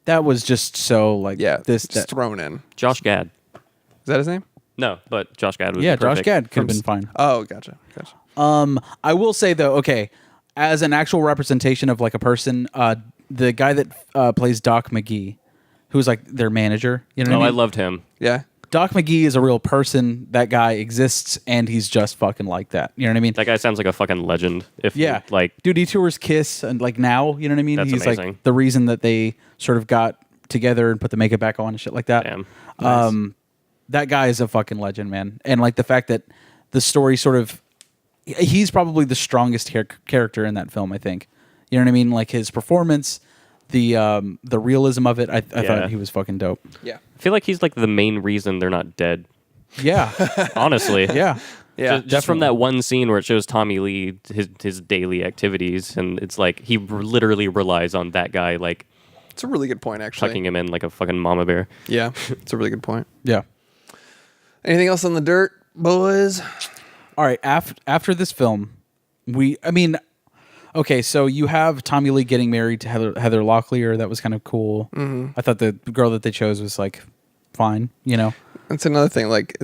That was just so like yeah. this. just That, thrown in. Josh Gad. Is that his name? No, but Josh Gad was yeah, Josh perfect. Gad could have been fine. Oh, gotcha. I will say though, okay, as an actual representation of like a person, the guy that plays Doc McGee, who's like their manager. You know Oh, what I I mean? loved him. Yeah. Doc McGee is a real person. That guy exists, and he's just fucking like that. You know what I mean? That guy sounds like a fucking legend. If Yeah, like dude, he tours Kiss, and like now, you know what I mean? That's He's amazing. like the reason that they sort of got together and put the makeup back on and shit like that. Damn. That guy is a fucking legend, man. And like the fact that the story sort of, he's probably the strongest character in that film. I think. You know what I mean? Like his performance, the realism of it. I Yeah. thought he was fucking dope. Yeah. I feel like he's like the main reason they're not dead. Yeah, Honestly. yeah. Yeah, Just from that one scene where it shows Tommy Lee his daily activities, and it's like he literally relies on that guy, like it's a really good point, actually. tucking him in like a fucking mama bear. Yeah, it's a really good point. Yeah. Anything else on the dirt, boys? All right. After this film, okay, so you have Tommy Lee getting married to Heather Locklear. That was kind of cool. Mm-hmm. I thought the girl that they chose was like fine. You know, That's another thing. Like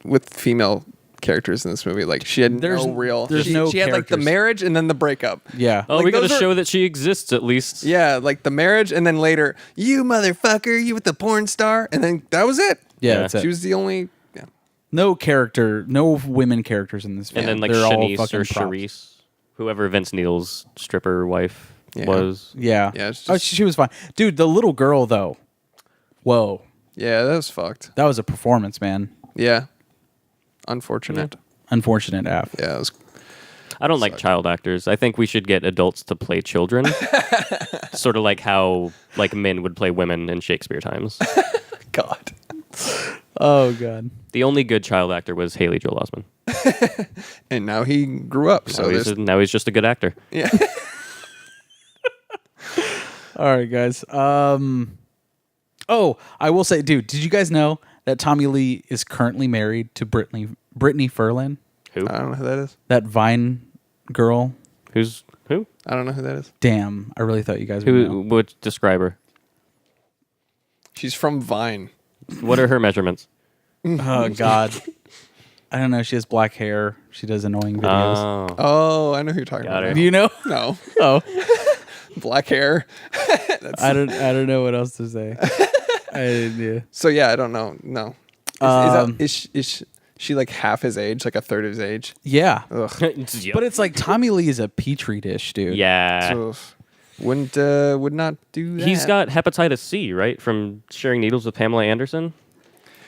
with female characters in this movie, like she had There's no real. no She had like the characters. marriage and then the breakup. yeah. Oh, Like, we got to those are- show that she exists at least. Yeah, like the marriage and then later, you motherfucker, you with the porn star, and then that was it. Yeah, Yeah. that's it. She was the only. Yeah. No women characters in this film. And then like They're all Shanice fucking or props. Charisse, whoever Vince Neil's stripper wife Yeah. was. Yeah. Yeah, it's Oh, just- she was fine. Dude, the little girl though. Whoa. Yeah, that was fucked. That was a performance, man. Yeah. Unfortunate. Unfortunate Af. Yeah, it was. I don't like child actors. I think we should get adults to play children, sort of like how like men would play women in Shakespeare times. God. Oh god. The only good child actor was Haley Joel Osment. And now he grew up, so there's. Now he's just a good actor. Yeah. All right, guys. Oh, I will say, dude, did you guys know that Tommy Lee is currently married to Brittany Furlan? Who? I don't know who that is. That Vine girl? Who's who? I don't know who that is. Damn, I really thought you guys would Who know. would describe her? She's from Vine. What are her measurements? Oh god. I don't know. She has black hair. She does annoying videos. Oh, Oh, I know who you're talking Got about. her. Do you know? No. Oh, Black hair. I don't know what else to say. Yeah. So yeah, I don't know. No. Is she like half his age, like a third of his age? Yeah. Ugh. But it's like Tommy Lee is a petri dish, dude. yeah. Oof. Would not do that. He's got hepatitis C, right, from sharing needles with Pamela Anderson.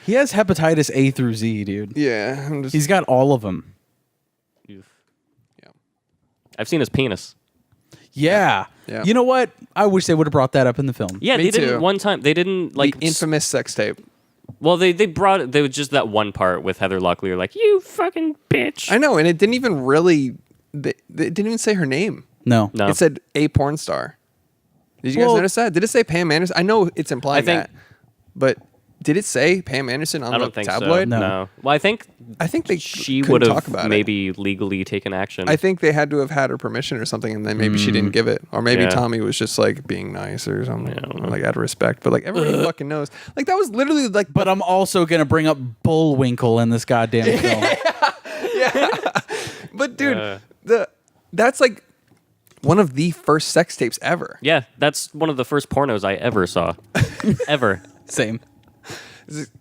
He has hepatitis A through Z, dude. Yeah. I'm just. He's got all of them. Yeah. I've seen his penis. Yeah. Yeah. You know what? I wish they would have brought that up in the film. Yeah, Me they didn't too. one time. They didn't like the infamous sex tape. Well, they brought it. There was just that one part with Heather Locklear, like you fucking bitch. I know, and it didn't even really. They didn't even say her name. No. No. It said a porn star. Did you guys Well- notice that? Did it say Pam Anderson? I know it's implying I think- that, but did it say Pam Anderson on I the don't think tabloid? so. No. Well, I think I think they she couldn't would talk have about it. maybe legally taken action. I think they had to have had her permission or something, and then maybe she didn't give it, or maybe Yeah. Tommy was just like being nice or something, Yeah, I don't know. like out of respect. But like everybody fucking knows, like that was literally like. But I'm also going to bring up Bullwinkle in this goddamn film. But dude, that's like one of the first sex tapes ever. Yeah, that's one of the first pornos I ever saw. Ever. Same.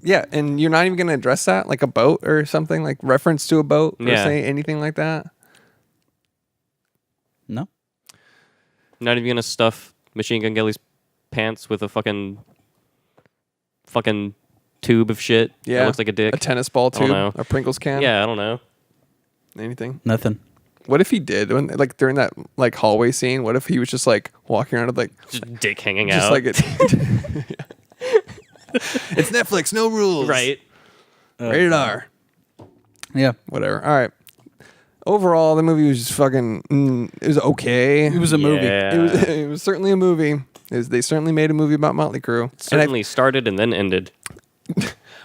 Yeah, and you're not even gonna address that, like a boat or something, like reference to a boat or Yeah. say anything like that. No? Not even gonna stuff Machine Gun Kelly's pants with a fucking tube of shit. Yeah, That looks like a dick. a tennis ball I don't tube, know. a Pringles can. Yeah, I don't know. Anything. Nothing. What if he did? When, like during that like hallway scene, what if he was just like walking around with like Just dick hanging just out. like it? It's Netflix, no rules. right. Rated R. Yeah. Whatever. All right. Overall, the movie was just fucking. It was okay. It was a movie. Yeah. It was certainly a movie. They certainly made a movie about Motley Crue. And Certainly started and then ended.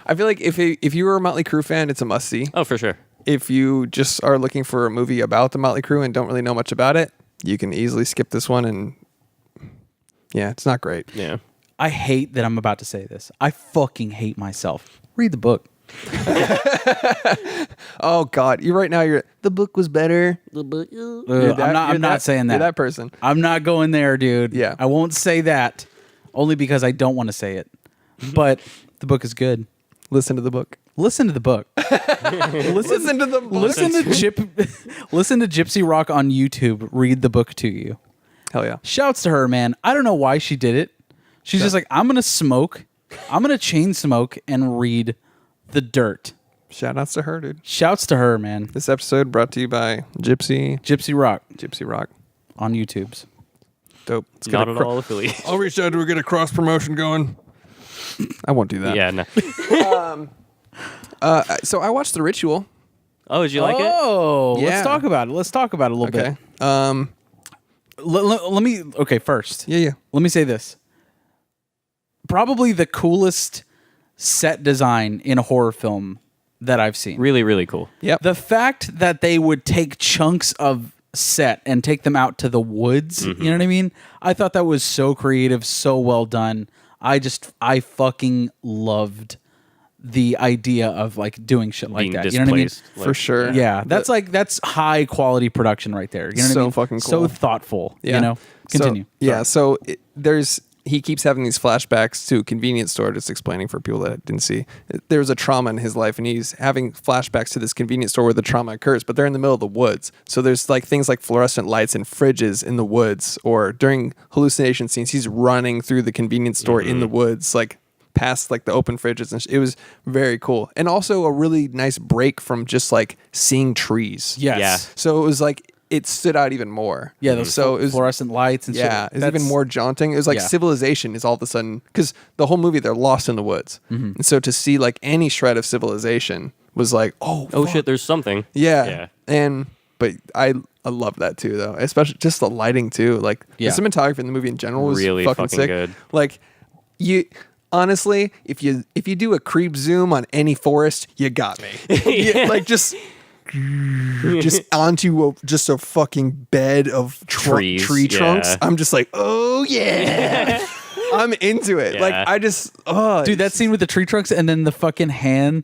I feel like if you were a Motley Crue fan, it's a must see. Oh, for sure. If you just are looking for a movie about the Motley Crue and don't really know much about it, you can easily skip this one. And yeah, it's not great. Yeah. I hate that I'm about to say this. I fucking hate myself. Read the book. Oh God, you right now. The book was better. I'm not saying that. You're that person. I'm not going there, dude. Yeah. I won't say that only because I don't want to say it. But the book is good. Listen to the book. Listen to the book. Listen to the book. Listen to Gypsy Rock on YouTube read the book to you. Hell yeah. Shouts to her, man. I don't know why she did it. She's just like, I'm going to smoke. I'm going to chain smoke and read the dirt. Shout outs to her, dude. Shouts to her, man. This episode brought to you by Gypsy Rock Gypsy Rock. on YouTube's. Dope. Let's Not at all affiliated. I'll reach out to her, get a cross promotion going. I won't do that. Yeah, no. So I watched The Ritual. Oh, did you like it? Oh, Yeah. let's talk about it. Let's talk about it a little Okay. bit. Let me. Okay, first. Yeah. Let me say this. Probably the coolest set design in a horror film that I've seen. Really, really cool. Yep. The fact that they would take chunks of set and take them out to the woods, you know what I mean? I thought that was so creative, so well done. I fucking loved the idea of like doing shit like Being that. You know what I mean? displaced. For sure. Yeah, that's high quality production right there. You know what So I mean? fucking So cool. thoughtful. Yeah. You know. Continue. He keeps having these flashbacks to a convenience store, just explaining for people that didn't see. There was a trauma in his life, and he's having flashbacks to this convenience store where the trauma occurs, but they're in the middle of the woods. So there's like things like fluorescent lights and fridges in the woods, or during hallucination scenes, he's running through the convenience store in the woods, like past like the open fridges. And it was very cool. And also a really nice break from just like seeing trees. Yes. Yeah. So it was like, it stood out even more. Yeah, those so it was, fluorescent lights and yeah, shit. it was even more jaunting. It was like Yeah. civilization is all of a sudden, because the whole movie they're lost in the woods, and so to see like any shred of civilization was like, oh Oh fuck. shit, there's something. Yeah. But I love that too though, especially just the lighting too. Like Yeah. the cinematography in the movie in general was Really fucking fucking sick. good. Like you. Honestly, if you do a creep zoom on any forest, you got me. Like just onto just a fucking bed of Trees, tree trunks. yeah. I'm just like, oh yeah, I'm into it. Like Yeah. I just, Dude, that scene with the tree trunks and then the fucking hand.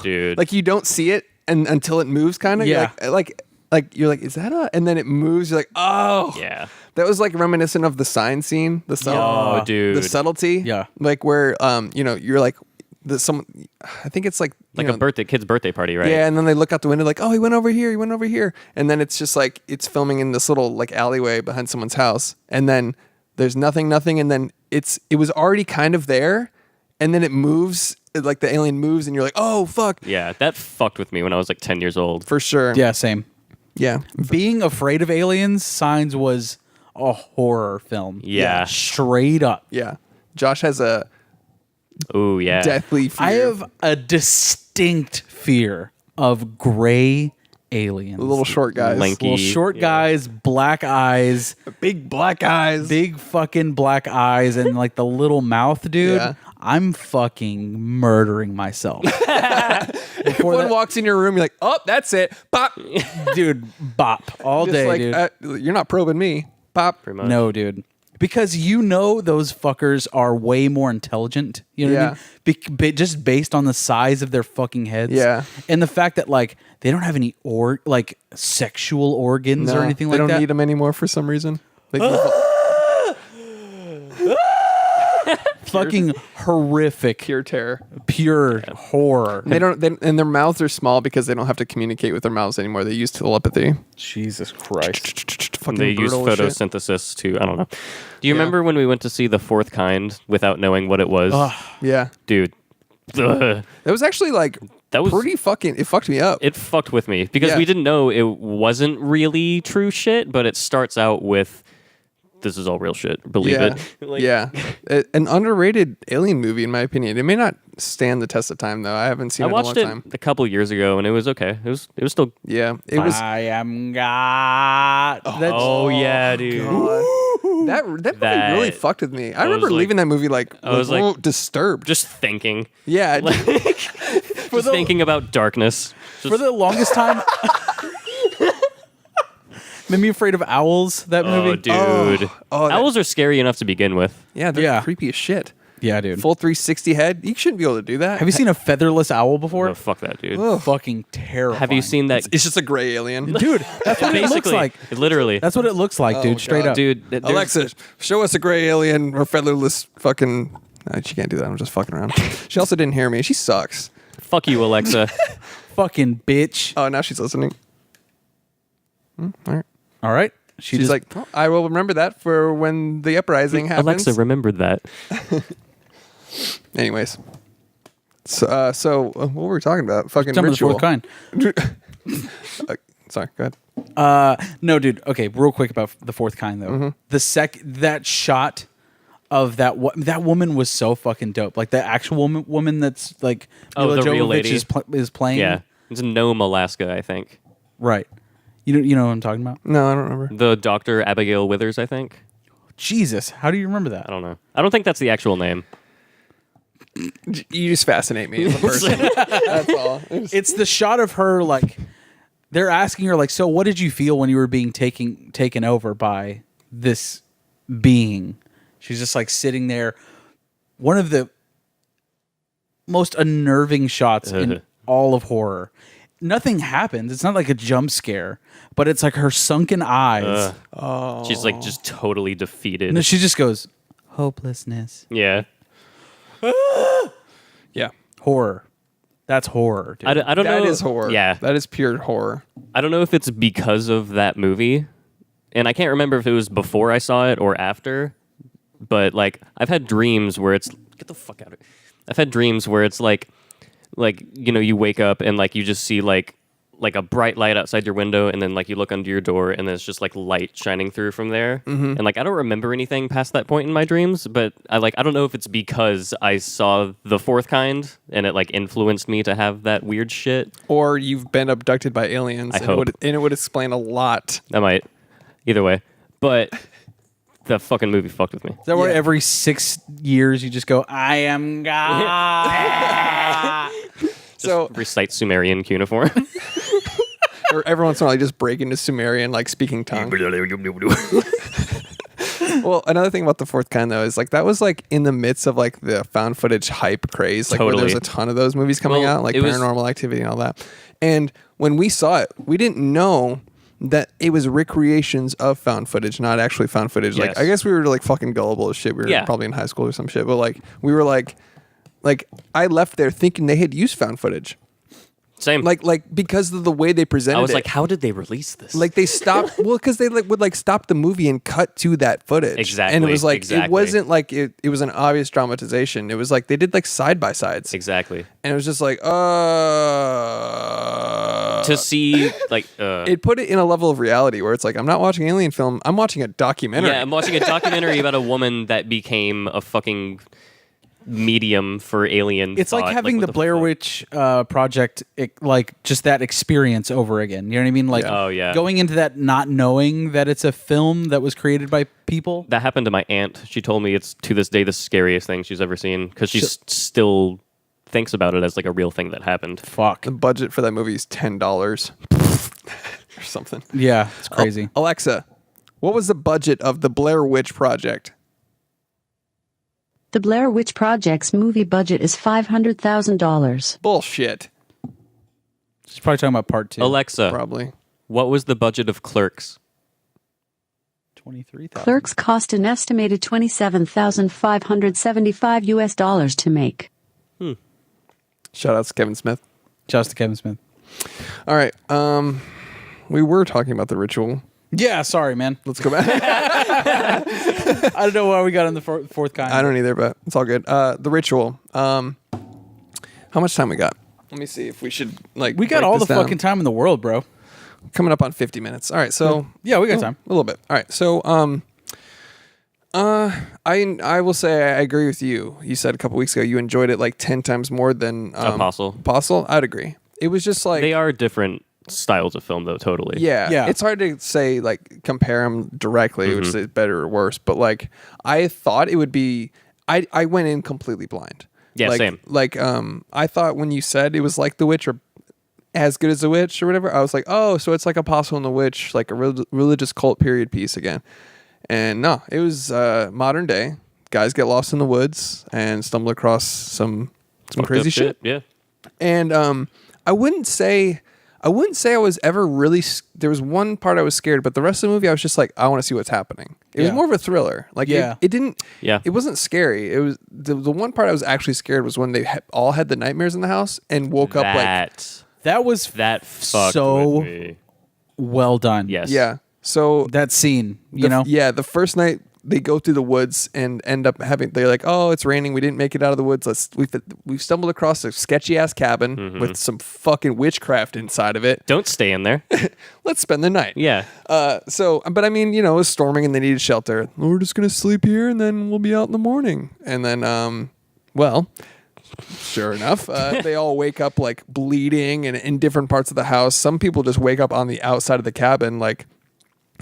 Dude. like you don't see it until it moves, kind of. Yeah. Like you're like, is that a? And then it moves. You're like, oh Yeah. That was like reminiscent of the sign scene. The Oh, dude. the subtlety. Yeah. Like where you're like I think it's like Like a kid's birthday party, right? Yeah, and then they look out the window like, oh, he went over here, and then it's just like it's filming in this little like alleyway behind someone's house, and then there's nothing, and then it was already kind of there, and then it moves, like the alien moves, and you're like, oh fuck, Yeah, that fucked with me when I was like 10 years old. for sure. Yeah, same. Yeah, Being afraid of aliens, Signs was a horror film. Yeah. Straight up. yeah. Josh has a Ooh, yeah. deathly fear. I have a distinct fear of gray aliens. little short guys, Lanky. Little short Yeah. guys, black eyes, big black eyes. big fucking black eyes, and like the little mouth, dude. Yeah. I'm fucking murdering myself. If one walks in your room, you're like, oh, that's it, pop. Dude, bop all Just day, like, dude. you're not probing me, pop. Pretty much. No, dude. Because you know those fuckers are way more intelligent. You know what I mean? Just based on the size of their fucking heads. Yeah. And the fact that like they don't have any like sexual organs or anything like they that. don't need them anymore for some reason. They Fucking horrific, pure terror. pure horror. They don't, and their mouths are small because they don't have to communicate with their mouths anymore. They use telepathy. Jesus Christ. Fucking They use brutal as shit. photosynthesis to, I don't know. Do you remember when we went to see The Fourth Kind without knowing what it was? Yeah, Dude. Ugh. that was actually like That was- pretty fucking. It fucked me up. It fucked with me because Yeah. we didn't know it wasn't really true shit, but it starts out with this is all real shit. Believe yeah, it. Like, yeah. An underrated alien movie, in my opinion. It may not stand the test of time though. I haven't seen I it in a watched long it time. a couple years ago and it was okay. It was still. Yeah, it was. I am God. That's, Oh yeah, dude. That movie That- really fucked with me. I was remember like- leaving that movie like I was like- disturbed. Just thinking. Yeah, Just thinking about darkness. for the longest time. Made me afraid of owls, that Oh, movie. dude. Oh, that- Owls are scary enough to begin with. yeah, they're Yeah. creepy as shit. Yeah, dude. Full 360 head. You shouldn't be able to do that. Have you seen a featherless owl before? Oh, fuck that, dude. Fucking terrifying. Have you seen that? It's just a gray alien. Dude, that's what it looks Basically, like. literally. That's what it looks like, dude. Straight God. up. Dude, there's- Alexa, show us a gray alien or featherless fucking. No, she can't do that. I'm just fucking around. She also didn't hear me. She sucks. Fuck you, Alexa. Fucking bitch. Oh, now she's listening. All right. All right. She's like, oh, I will remember that for when the uprising happens. Alexa remembered that. Anyways. So what were we talking about? Fucking Some of the ritual. fourth kind. Sorry, go ahead. No, dude. Okay, real quick about the fourth kind though. That shot of that woman was so fucking dope. Like the actual woman that's like Oh, Mila the real Jovovich lady? is playing. Yeah. It's Nome, Alaska, I think. Right. You know what I'm talking about? No, I don't remember. The Dr. Abigail Withers, I think. Jesus, how do you remember that? I don't know. I don't think that's the actual name. You just fascinate me as a person. That's all. It's the shot of her, like, they're asking her, like, so what did you feel when you were being taken over by this being? She's just, like, sitting there. One of the most unnerving shots in all of horror. Nothing happens. It's not like a jump scare, but it's like her sunken eyes. She's like just totally defeated. No, she just goes, hopelessness. Yeah. Yeah. Horror. That's horror, dude. I don't know. That is horror. Yeah. That is pure horror. I don't know if it's because of that movie, and I can't remember if it was before I saw it or after, but like I've had dreams where it's get the fuck out of it. I've had dreams where it's like you know, you wake up and like you just see like a bright light outside your window, and then like you look under your door and there's just like light shining through from there. And like I don't remember anything past that point in my dreams, but I don't know if it's because I saw The Fourth Kind and it like influenced me to have that weird shit. Or you've been abducted by aliens. I hope. And it would explain a lot. That might. Either way. But the fucking movie fucked with me. Is that where Yeah. every 6 years you just go, I am God? So Recite Sumerian cuneiform. or every once in a while, you just break into Sumerian, like speaking tongue. Well, another thing about The Fourth Kind, though, is like that was like in the midst of like the found footage hype craze, like where Totally. there's a ton of those movies coming Well, out, like it was- Paranormal Activity and all that. And when we saw it, we didn't know that it was recreations of found footage, not actually found footage. Like Yes. I guess we were like fucking gullible as shit. We were Yeah. probably in high school or some shit, but like we were like I left there thinking they had used found footage. Same. Like because of the way they presented I was it. like, how did they release this? Like they stopped, well, because they like would like stop the movie and cut to that footage. Exactly, and it was like it exactly. wasn't like it was an obvious dramatization. It was like they did like side by sides, exactly. and it was just like To see like It put it in a level of reality where it's like I'm not watching alien film, I'm watching a documentary. yeah, I'm watching a documentary about a woman that became a fucking medium for alien. It's like thought. having what the Blair fuck? Witch Project, like just that experience over again. You know what I mean? Like, Oh, yeah. going into that not knowing that it's a film that was created by people. That happened to my aunt. She told me it's to this day the scariest thing she's ever seen because she still thinks about it as like a real thing that happened. Fuck. The budget for that movie is $10 or something. Yeah, it's crazy. Alexa, what was the budget of the Blair Witch Project? The Blair Witch Project's movie budget is $500,000. Bullshit. She's probably talking about part 2. Alexa, Probably. what was the budget of Clerks? 23,000. Clerks cost an estimated $27,575 US to make. Shout out to Kevin Smith. Just to Kevin Smith. All right. We were talking about The Ritual. Yeah, sorry, man. Let's go back. I don't know why we got on the fourth kind. I don't either, but it's all good. The Ritual. How much time we got? Let me see if we should like. We got break all the this down. fucking time in the world, bro. Coming up on 50 minutes. All right, so Yeah, we got time. a little bit. All right, so I will say I agree with you. You said a couple weeks ago you enjoyed it like 10 times more than Apostle. Apostle. I'd agree. It was just like They are different styles of film, though. Totally. Yeah, Yeah. It's hard to say like compare them directly, which is better or worse. But like, I thought it would be. I went in completely blind. Yeah, like, same. Like, I thought when you said it was like The Witch or as good as The Witch or whatever, I was like, oh, so it's like Apostle and The Witch, like a religious cult period piece again. And no, it was modern day. Guys get lost in the woods and stumble across some Fucked crazy up shit. Yeah. And I wouldn't say I was ever really. There was one part I was scared, but the rest of the movie I was just like, I want to see what's happening. It was Yeah. more of a thriller. Like Yeah. it didn't. Yeah. It wasn't scary. It was the one part I was actually scared was when they all had the nightmares in the house and woke up like That was that fucked so with me. well done. Yes. yeah. So That scene, you know? yeah, the first night they go through the woods and end up having. They're like, oh, it's raining. We didn't make it out of the woods. We've stumbled across a sketchy ass cabin with some fucking witchcraft inside of it. Don't stay in there. Let's spend the night. Yeah. But I mean, it was storming and they needed shelter. We're just gonna sleep here and then we'll be out in the morning. And then, Sure enough, they all wake up like bleeding and in different parts of the house. Some people just wake up on the outside of the cabin, like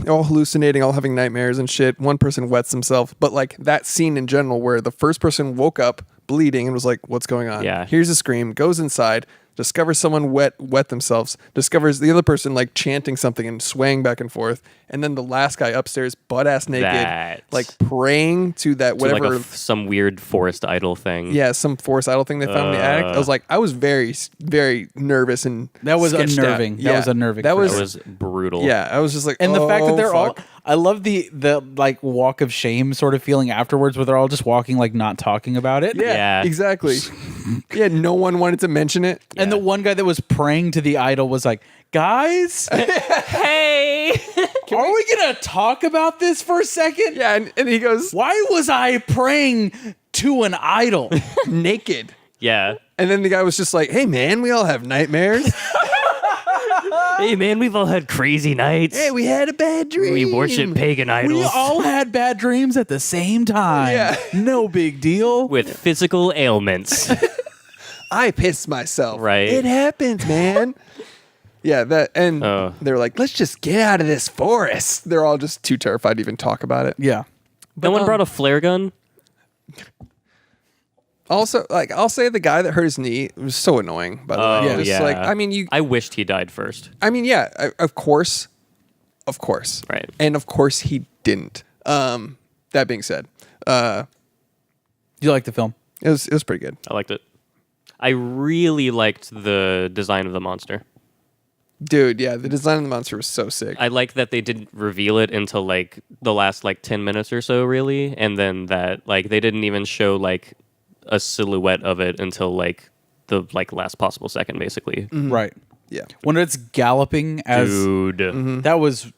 all hallucinating, all having nightmares and shit. One person wets himself, but like that scene in general where the first person woke up bleeding and was like, what's going on? Yeah. Here's a scream, goes inside, discovers someone wet themselves, discovers the other person like chanting something and swaying back and forth, and then the last guy upstairs butt ass naked, like praying to that To whatever like some weird forest idol thing. yeah, some forest idol thing they found in the attic. I was like, I was very, very nervous and That was sketched out. unnerving. That was unnerving That for was, That was brutal. yeah. I was just like, And the fact that they're fuck. all, I love the like walk of shame sort of feeling afterwards where they're all just walking like not talking about it. yeah, Yeah. exactly. Yeah, no one wanted to mention it. And the one guy that was praying to the idol was like, guys, Hey. are we going to talk about this for a second? Yeah, and he goes Why was I praying to an idol? naked, Yeah. and then the guy was just like, "Hey, man, we all have nightmares. Hey man, we've all had crazy nights. Hey, we had a bad dream. We worship pagan idols We all had bad dreams at the same time. Yeah. No big deal. with physical ailments. I pissed myself. Right. It happens, man." Yeah, that, and Oh. they're like, "Let's just get out of this forest." They're all just too terrified to even talk about it. Yeah. No one brought a flare gun. Also, like, I'll say the guy that hurt his knee was so annoying, by the way. Oh, Just yeah. like, I mean, I wished he died first. of course. Right. And of course he didn't. That being said, You like the film? it was pretty good. I liked it. I really liked the design of the monster. Dude, yeah, the design of the monster was so sick. I like that they didn't reveal it until like the last like 10 minutes or so, really. And then that like they didn't even show like a silhouette of it until like the like last possible second, basically. Right. Yeah. When it's galloping as Dude. that was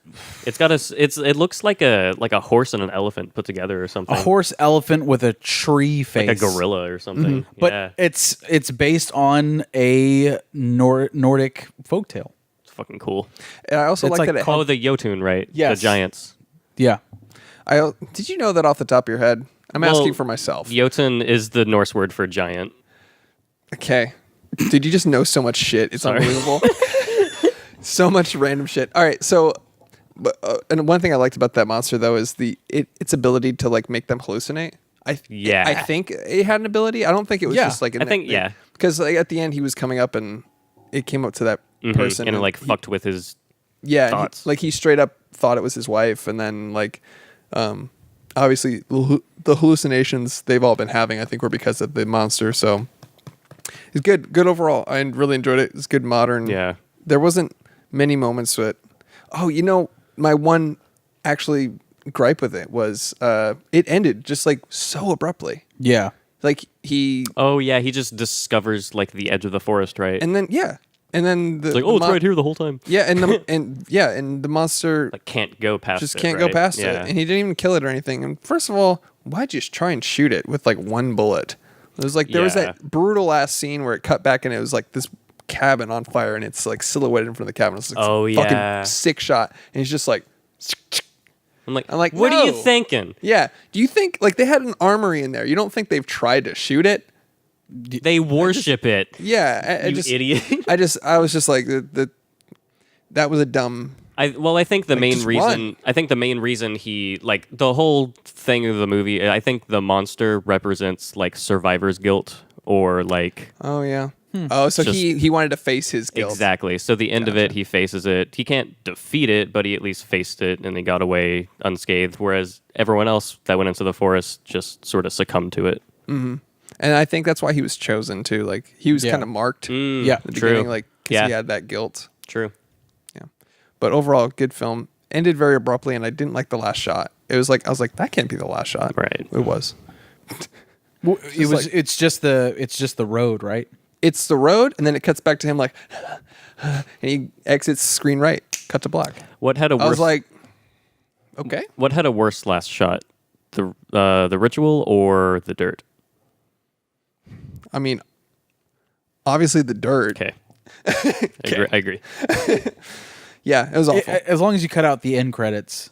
It's got it looks like a horse and an elephant put together or something. a horse elephant with a tree face. like a gorilla or something. But Yeah. it's based on a Nordic folktale. It's fucking cool. And I also It's like like that it called- Oh, the Jotun, right? Yes. The giants. Yeah. did you know that off the top of your head? I'm Well, asking for myself. Jotun is the Norse word for giant. Okay. Dude, you just know so much shit. It's Sorry. unbelievable. So much random shit. All right, so and one thing I liked about that monster though is its ability to like make them hallucinate. Yeah. I think it had an ability. I don't think it was Yeah, just like I think, yeah. because like at the end he was coming up and it came up to that person and it like he- fucked with his yeah, and thoughts. he straight up thought it was his wife, and then like obviously the hallucinations they've all been having I think were because of the monster. So it's good overall. I really enjoyed it. It's good modern. Yeah. There wasn't many moments that my one actually gripe with it was it ended just like so abruptly. Yeah. Like he Oh yeah, he just discovers like the edge of the forest, right? and then the it's like, oh, it's right here the whole time. Yeah, and the monster Like can't go past just it. can't go right? past Yeah. it, and he didn't even kill it or anything. And first of all, why'd you just try and shoot it with like one bullet? It was like there was Yeah. that brutal ass scene where it cut back and it was like this cabin on fire and it's like silhouetted in front of the cabin. It's like Oh, fucking yeah. sick shot, and he's just like. I'm like, no. what are you thinking? Yeah. Do you think like they had an armory in there? You don't think they've tried to shoot it? They worship it. Yeah. I You just, idiot. I was just like that was a dumb. I think the main just reason run. I think the main reason he like the whole thing of the movie, I think the monster represents like survivor's guilt or like Oh yeah. Oh, so Just- he wanted to face his guilt. exactly. So the end of it, he faces it. He can't defeat it, but he at least faced it and he got away unscathed. Whereas everyone else that went into the forest just sort of succumbed to it. And I think that's why he was chosen too. Like he was Yeah. kind of marked Yeah. at the True. beginning, like because Yeah. he had that guilt. True. Yeah. But overall, good film. Ended very abruptly, and I didn't like the last shot. It was like I was like, that can't be the last shot. Right. It was. It was. like- It's just the road, right? It's the road, and then it cuts back to him like, and he exits screen right, cut to black. What had a I was worse like, okay. what had a worse last shot? The ritual or the dirt? I mean, obviously the dirt. Okay. I agree. Yeah, it was awful. As long as you cut out the end credits,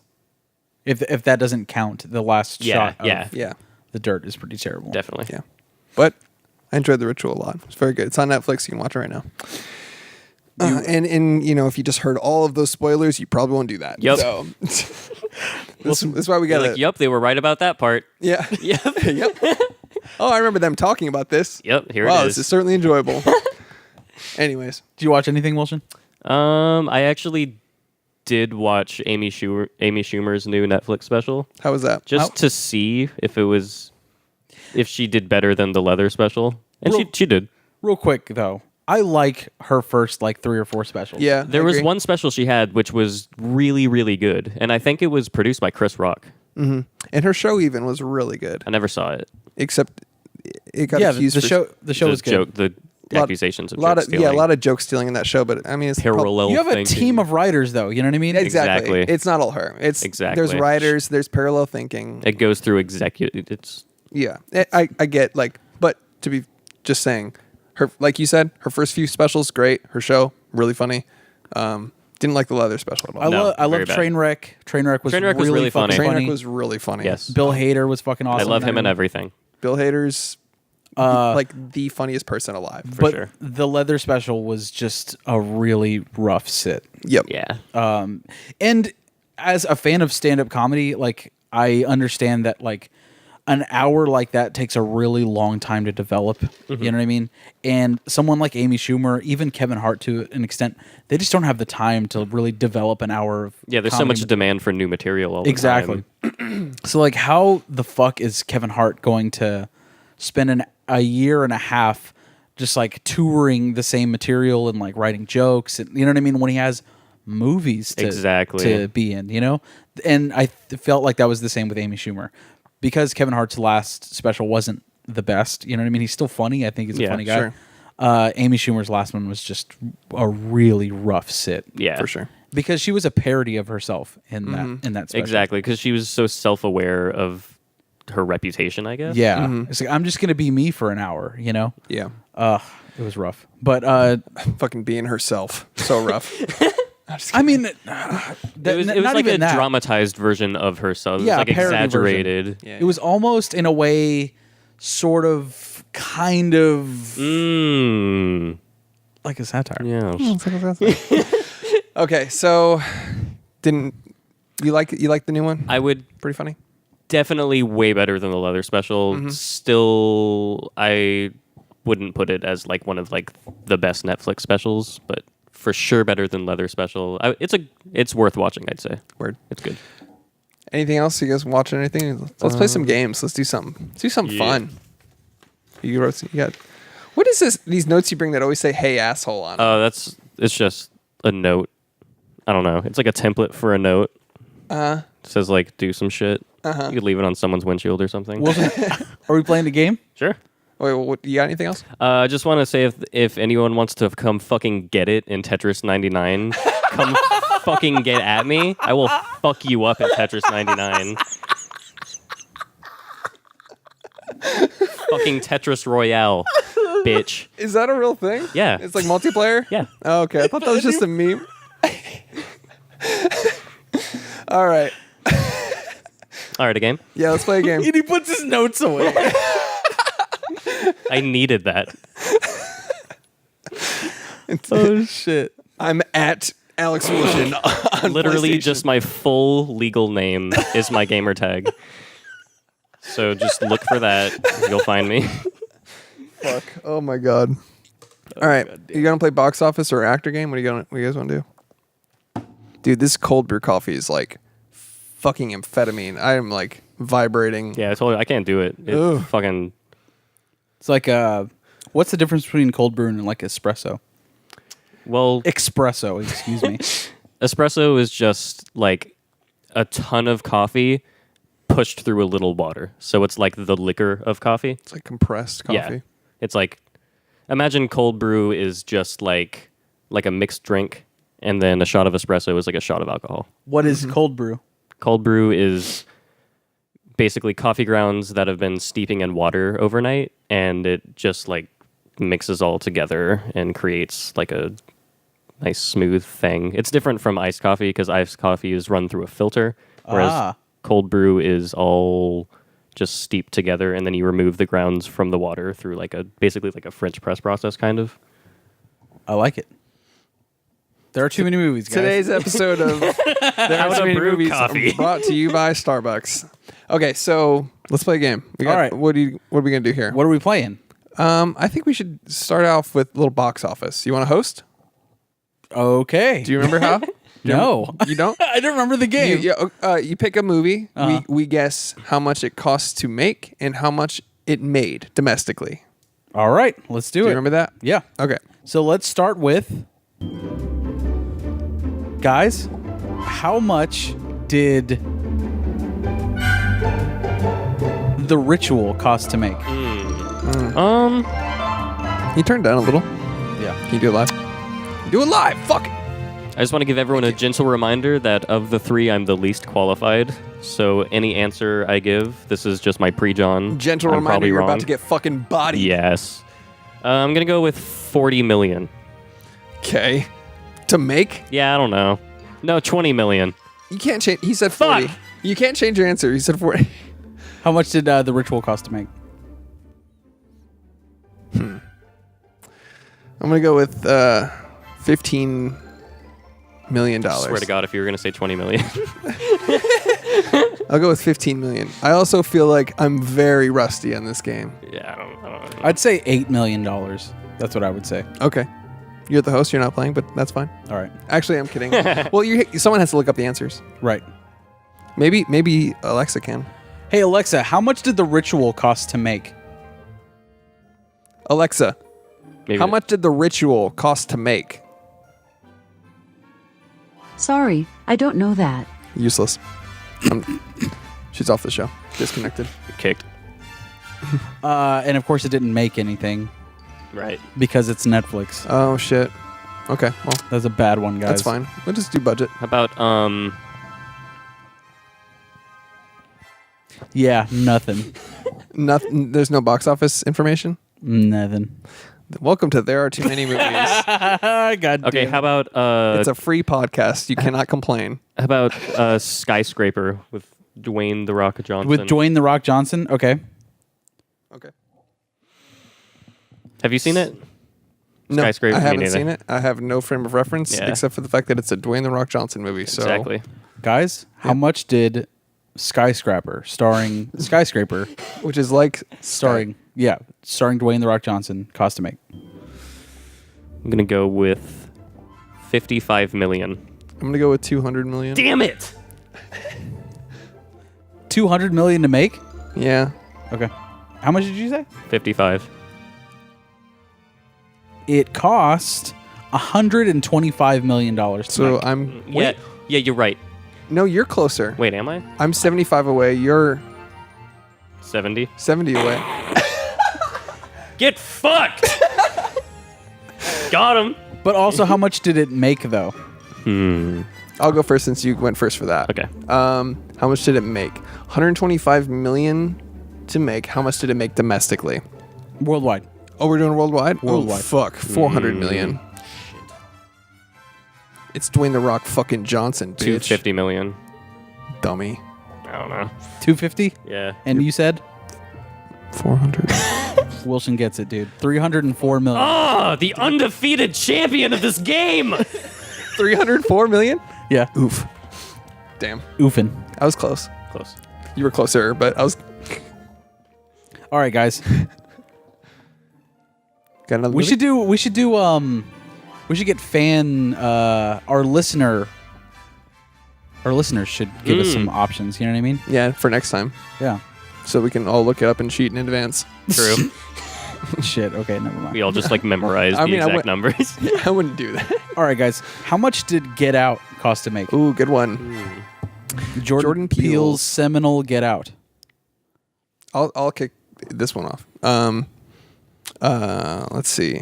if that doesn't count, the last Yeah, shot yeah. of Yeah, the dirt is pretty terrible. Definitely. yeah. But I enjoyed The Ritual a lot. It's very good. It's on Netflix. You can watch it right now. And if you just heard all of those spoilers, you probably won't do that. Yep. So this is why we got Like, yep, they were right about that part. Yeah. Yep. Yep. Oh, I remember them talking about this. Yep, here Wow, it this is. is certainly enjoyable. Anyways, Do you watch anything, Wilson? I actually did watch Amy Schumer's new Netflix special how was that? just to see if she did better than the Leather special, and she did. Real quick though, I like her first like 3 or 4 specials. Yeah, There I was agree. one special she had which was really, really good, and I think it was produced by Chris Rock. and her show even was really good, I never saw it. except it got Yeah, accused the for show was good. The lot- accusations of a lot joke of stealing. yeah, a lot of joke stealing in that show. But I mean, it's parallel. You have a thinking. team of writers though, you know what I mean? exactly. Exactly. It's not all her. It's Exactly. There's writers. There's parallel thinking. It goes through executive. It's Yeah, I get but to be just saying, her like you said, her first few specials great. Her show really funny. Didn't like the Leather special at all. I No, love very bad. Trainwreck. Trainwreck was Trainwreck was really funny. fucking Trainwreck was really funny. yes. Bill Hader was fucking awesome. I love in him that and movie. everything. Bill Hader's like the funniest person alive. For But sure. the Leather special was just a really rough sit. Yep. Yeah. And as a fan of stand-up comedy, like I understand that like an hour like that takes a really long time to develop. Mm-hmm. You know what I mean? And someone like Amy Schumer, even Kevin Hart to an extent, they just don't have the time to really develop an hour of Yeah, there's so comedy much demand for new material all the Exactly. time. So like how the fuck is Kevin Hart going to spend a year and a half just like touring the same material and like writing jokes and you know what I mean when he has movies Exactly. to be in, you know? And I felt like that was the same with Amy Schumer. Because Kevin Hart's last special wasn't the best, you know what I mean? He's still funny. I think he's a Yeah, funny guy. sure. Amy Schumer's last one was just a really rough sit. Yeah. For sure. Because she was a parody of herself in that special. Exactly, because she was so self-aware of her reputation, I guess. Yeah. It's like I'm just gonna be me for an hour, you know? Yeah. It was rough. But Fucking being herself. So rough. I mean It was not like even a that. dramatized version of herself. It was Yeah, like a parody version. exaggerated. Yeah. It was almost in a way sort of kind of Mm. like a satire. Yeah. Okay, so didn't you like the new one? I would Pretty funny. definitely way better than the Leather special. Still, I wouldn't put it as like one of like the best Netflix specials, but for sure better than Leather special. It's worth watching, I'd say. Word. It's good. Anything else? You guys watching anything? Let's play some games. Let's do something. Let's do something Yeah. fun. You got. What is this? These notes you bring that always say "Hey asshole" on. It's just a note. I don't know. It's like a template for a note. It says like do some shit. You could leave it on someone's windshield or something. Are we playing the game? Sure. Wait, what, you got anything else? I just want to say if anyone wants to come fucking get it in Tetris 99, come fucking get at me. I will fuck you up at Tetris 99. Fucking Tetris Royale, bitch. Is that a real thing? Yeah. It's like multiplayer. Yeah. Oh, okay, I thought that was just a meme. All right. All right, a game. Yeah, let's play a game. And he puts his notes away. I needed that. Oh shit. I'm at Alex Wilson on Literally PlayStation. just my full legal name is my gamer tag. So just look for that. You'll find me. Fuck. Oh my god. All right, you gonna play box office or actor game? What do you guys want to do? Dude, this cold brew coffee is like fucking amphetamine. I am like vibrating. Yeah, I told you I can't do it. Ugh. Fucking It's like what's the difference between cold brew and like espresso? well, Espresso, excuse me. espresso is just like a ton of coffee pushed through a little water. So it's like the liquor of coffee. It's like compressed coffee. Yeah. It's like imagine cold brew is just like a mixed drink and then a shot of espresso is like a shot of alcohol. What is cold brew? Cold brew is basically coffee grounds that have been steeping in water overnight and it just like mixes all together and creates like a nice smooth thing. It's different from iced coffee because iced coffee is run through a filter, whereas Ah. cold brew is all just steeped together, and then you remove the grounds from the water through basically like a French press process, kind of. I like it. There are too many movies, guys. Today's episode of There Are Too Many Brew Movies Coffee. brought to you by Starbucks. Okay, so let's play a game. All right. What are we gonna do here? What are we playing? I think we should start off with a little box office. You want to host? Okay. Do you remember how? No. You don't? I don't remember the game. You pick a movie. Uh-huh. We guess how much it costs to make and how much it made domestically. All right, let's do Do it. you remember that? Yeah. Okay. So let's start with, guys, how much did The Ritual cost to make? You turned down a little. Yeah. Can you do it live? Do it live. Fuck it. I just want to give everyone a gentle reminder that of the three, I'm the least qualified. So any answer I give, this is just my pre-John. Gentle I'm reminder, probably you're wrong. about to get fucking bodied. Yes. I'm going to go with 40 million. Okay. To make? Yeah, I don't know. No, 20 million. You can't change. He said 40. Fuck! You can't change your answer. He said 40. How much did The Ritual cost to make? I'm going to go with $15 million. Swear to God, if you were going to say 20 million. I'll go with 15 million. I also feel like I'm very rusty on this game. Yeah, I don't know. I'd say $8 million. That's what I would say. Okay. You're the host. You're not playing, but that's fine. All right. Actually, I'm kidding. Well, someone has to look up the answers. Right. Maybe Alexa can. Hey, Alexa, how much did The Ritual cost to make? Alexa, Maybe how much did The Ritual cost to make? Sorry, I don't know that. Useless. She's off the show. Disconnected. kicked? And of course, it didn't make anything Right. because it's Netflix. Oh, shit. Okay, well, That's a bad one, guys. that's fine. We'll just do budget. How about, Yeah, nothing. Nothing. There's no box office information? Nothing. Welcome to There Are Too Many Movies. God okay, damn. how about, It's a free podcast. You cannot complain. how about Skyscraper with Dwayne The Rock Johnson? With Dwayne The Rock Johnson? Okay. Okay. Have you seen it? No, Skyscraper, I me haven't neither. seen it. I have no frame of reference Yeah. except for the fact that it's a Dwayne The Rock Johnson movie. So Exactly. Guys, how much did Skyscraper, starring which is like starring Dwayne The Rock Johnson, cost to make? I'm going to go with 55 million. I'm gonna go with 200 million. Damn it! 200 million to make? Yeah. Okay. How much did you say? 55. It cost $125 million to So make. I'm. Yeah, yeah, you're right. No, you're closer. Wait, am I? I'm 75 away. You're 70? 70 away. Get fucked! Got him. But also, how much did it make, though? I'll go first since you went first for that. Okay. How much did it make? 125 million to make. How much did it make domestically? Worldwide. Oh, we're doing worldwide? Worldwide. Oh, fuck. 400 million. It's Dwayne The Rock fucking Johnson, bitch. 250 million. Dummy. I don't know. 250? Yeah. And you said? 400. Wilson gets it, dude. 304 million. Ah, the undefeated champion of this game! 304 million? Yeah. Oof. Damn. Oofing. I was close. Close. You were closer, but I was. All right, guys. Got another We movie? should get our listeners should give us some options, you know what I mean? Yeah, for next time. Yeah. So we can all look it up and cheat in advance. True. Shit. Okay, never mind. We all just like memorize I the mean, I exact went- numbers. I wouldn't do that. All right, guys. How much did Get Out cost to make? Ooh, good one. Jordan Peele's- Peele's seminal Get Out. I'll kick this one off. Let's see.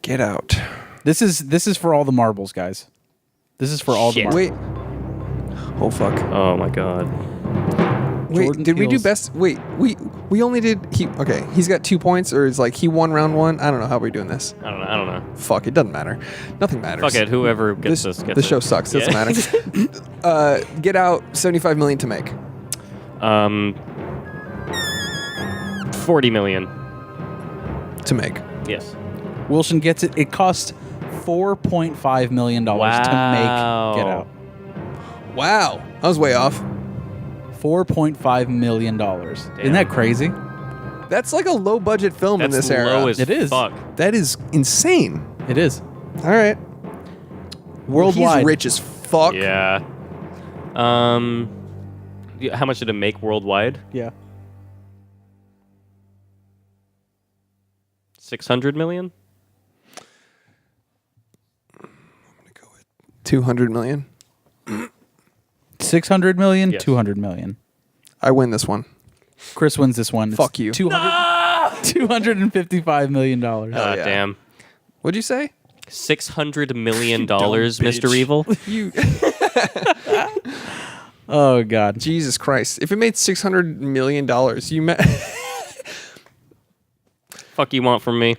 Get Out. This is for all the marbles, guys. This is for all the Shit. marbles. Wait. Oh fuck. Oh my god. Wait, Jordan did we do Peele's- best? Wait, we only did. Okay, he's got 2 points, or is like he won round 1? I don't know how we're doing this. I don't know. Fuck, it doesn't matter. Nothing matters. Fuck it. Whoever gets this gets the show it. sucks. It Yeah. doesn't matter. Get Out, 75 million to make. 40 million. To make. Yes. Wilson gets it. It cost $4.5 million to make Get Out. Wow, I was way off. $4.5 million. Isn't that crazy? That's like a low budget film in That's this era. low as It is. fuck. That is insane. It is. All right. Worldwide. He's rich as fuck. Yeah. How much did it make worldwide? Yeah. 600 million? 200 million. 600 million, Yes. 200 million. I win this one. Chris wins this one. It's Fuck you. $255 million. yeah. Damn. What'd you say? $600 million, Mr. Evil? You. Oh, God. Jesus Christ! If it made $600 million, you met. Fuck you want from me?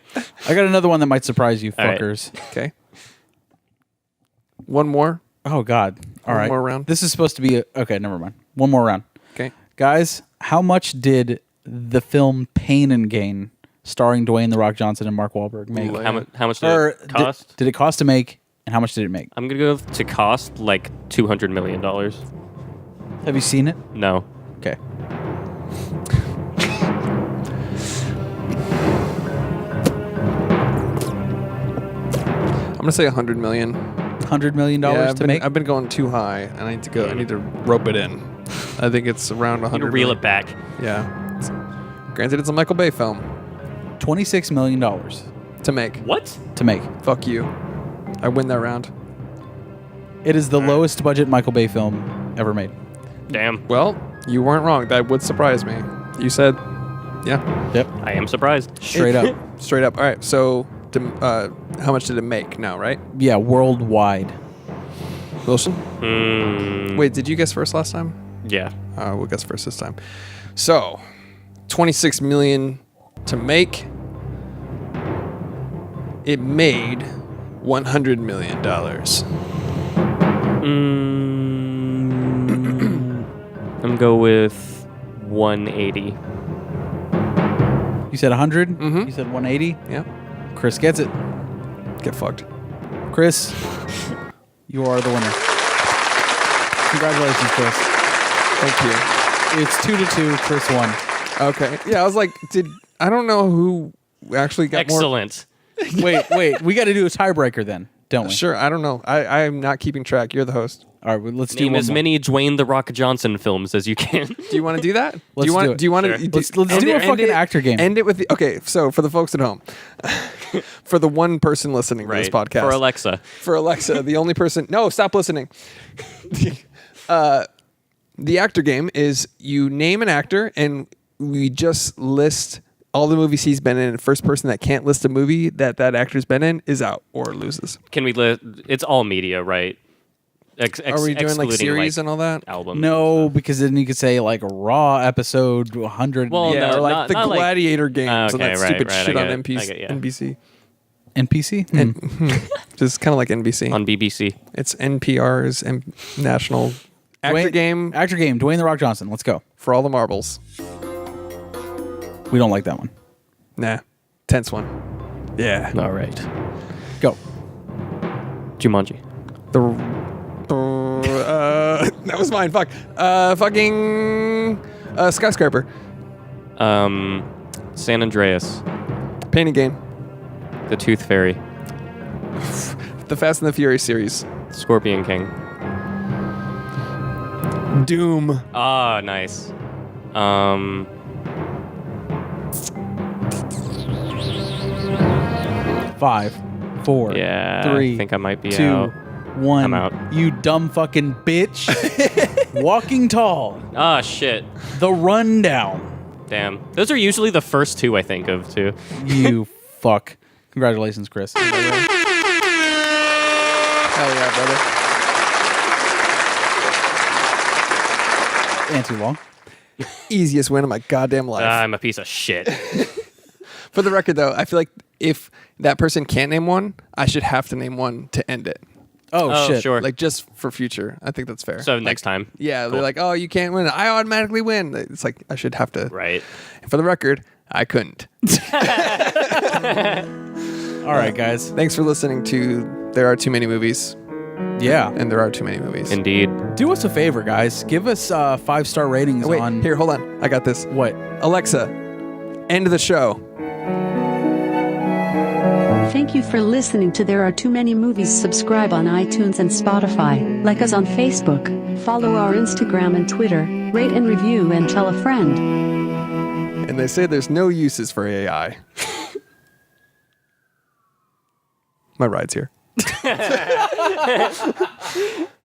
I got another one that might surprise you, All right. fuckers. Okay. One more. Oh, God. All One right. more round? This is supposed to be okay, never mind. One more round. Okay. Guys, how much did the film Pain and Gain, starring Dwayne The Rock Johnson and Mark Wahlberg, make? Ooh, How much did Or it cost? Did it cost to make, and how much did it make? I'm going to go to cost like $200 million. Have you seen it? No. Okay. I'm gonna say 100 million. $100 million I've to been, make? I've been going too high, and I need to go. I need to rope it in. I think it's around 100. You reel million. it back. Yeah. Granted, it's a Michael Bay film $26 million to make. What? to make. Fuck you. I win that round. It is the lowest budget Michael Bay film ever made. Damn. Well, you weren't wrong. That would surprise me. You said, yeah, Yep. I am surprised. Straight up. straight up. All right. So, how much did it make now? Right, Yeah, worldwide. Wilson? Hmm. Wait, did you guess first last time? Yeah. We'll guess first this time. So, 26 million to make. It made $100 million. I'm going to go with 180. You said 100? Mhm. You said 180? Yeah. Chris gets it. Get fucked. Chris, you are the winner. Congratulations, Chris. Thank you. It's 2-2. Chris won. Okay. Yeah, I was like, I don't know who actually got Excellent. Wait. We got to do a tiebreaker then, don't more. we? Sure, I don't know. I'm not keeping track. You're the host. All right, well, let's do Name one as more. many Dwayne The Rock Johnson films as you can. Do you want to do that? Let's do it. Do you want Sure. to? Let's do a fucking actor game. End it with the, okay. So for the folks at home, for the one person listening to this podcast, For Alexa. for Alexa, the only person. No, stop listening. The actor game is you name an actor and we just list all the movies he's been in. And first person that can't list a movie that actor's been in is out or loses. Can we it's all media, right? Are we doing like excluding, series and all that? albums? No, because then you could say like a Raw episode 100. Well, Yeah, no, or like not- the not like- Gladiator games and Okay, that right, stupid right, I shit on get it. NPC. I get- yeah. NBC. NPC? Just kind of like NBC. On BBC. It's NPR's national actor game Actor game. Dwayne The Rock Johnson. Let's go. for all the marbles. We don't like that one. Nah, tense one. Yeah. All right. Go. Jumanji. That was mine. Fuck. Fucking skyscraper. San Andreas. Pain and Gain. The Tooth Fairy. The Fast and the Furious series. Scorpion King. Doom. Ah, nice. 5, 4, Yeah, 3, I think I might be 2, out. 1. I'm out. You dumb fucking bitch. Walking Tall. Ah, shit. The Rundown. Damn. Those are usually the first two I think of, too. You fuck. Congratulations, Chris. Hell yeah, brother. And too long. Easiest win of my goddamn life. I'm a piece of shit. For the record, though, I feel like if that person can't name one, I should have to name one to end it. Oh, shit. Sure. Like, just for future. I think that's fair. So Like, next time. Yeah, Cool. they're like, oh, you can't win. I automatically win. It's like, I should have to. Right. For the record, I couldn't. All right, guys. Thanks for listening to There Are Too Many Movies, Yeah. and There Are Too Many Movies. Indeed. Do us a favor, guys. Give us 5-star ratings Oh, wait, on... here, hold on. I got this. What? Alexa, end the show. Thank you for listening to There Are Too Many Movies. Subscribe on iTunes and Spotify. Like us on Facebook. Follow our Instagram and Twitter. Rate and review and tell a friend. And they say there's no uses for AI. My ride's here.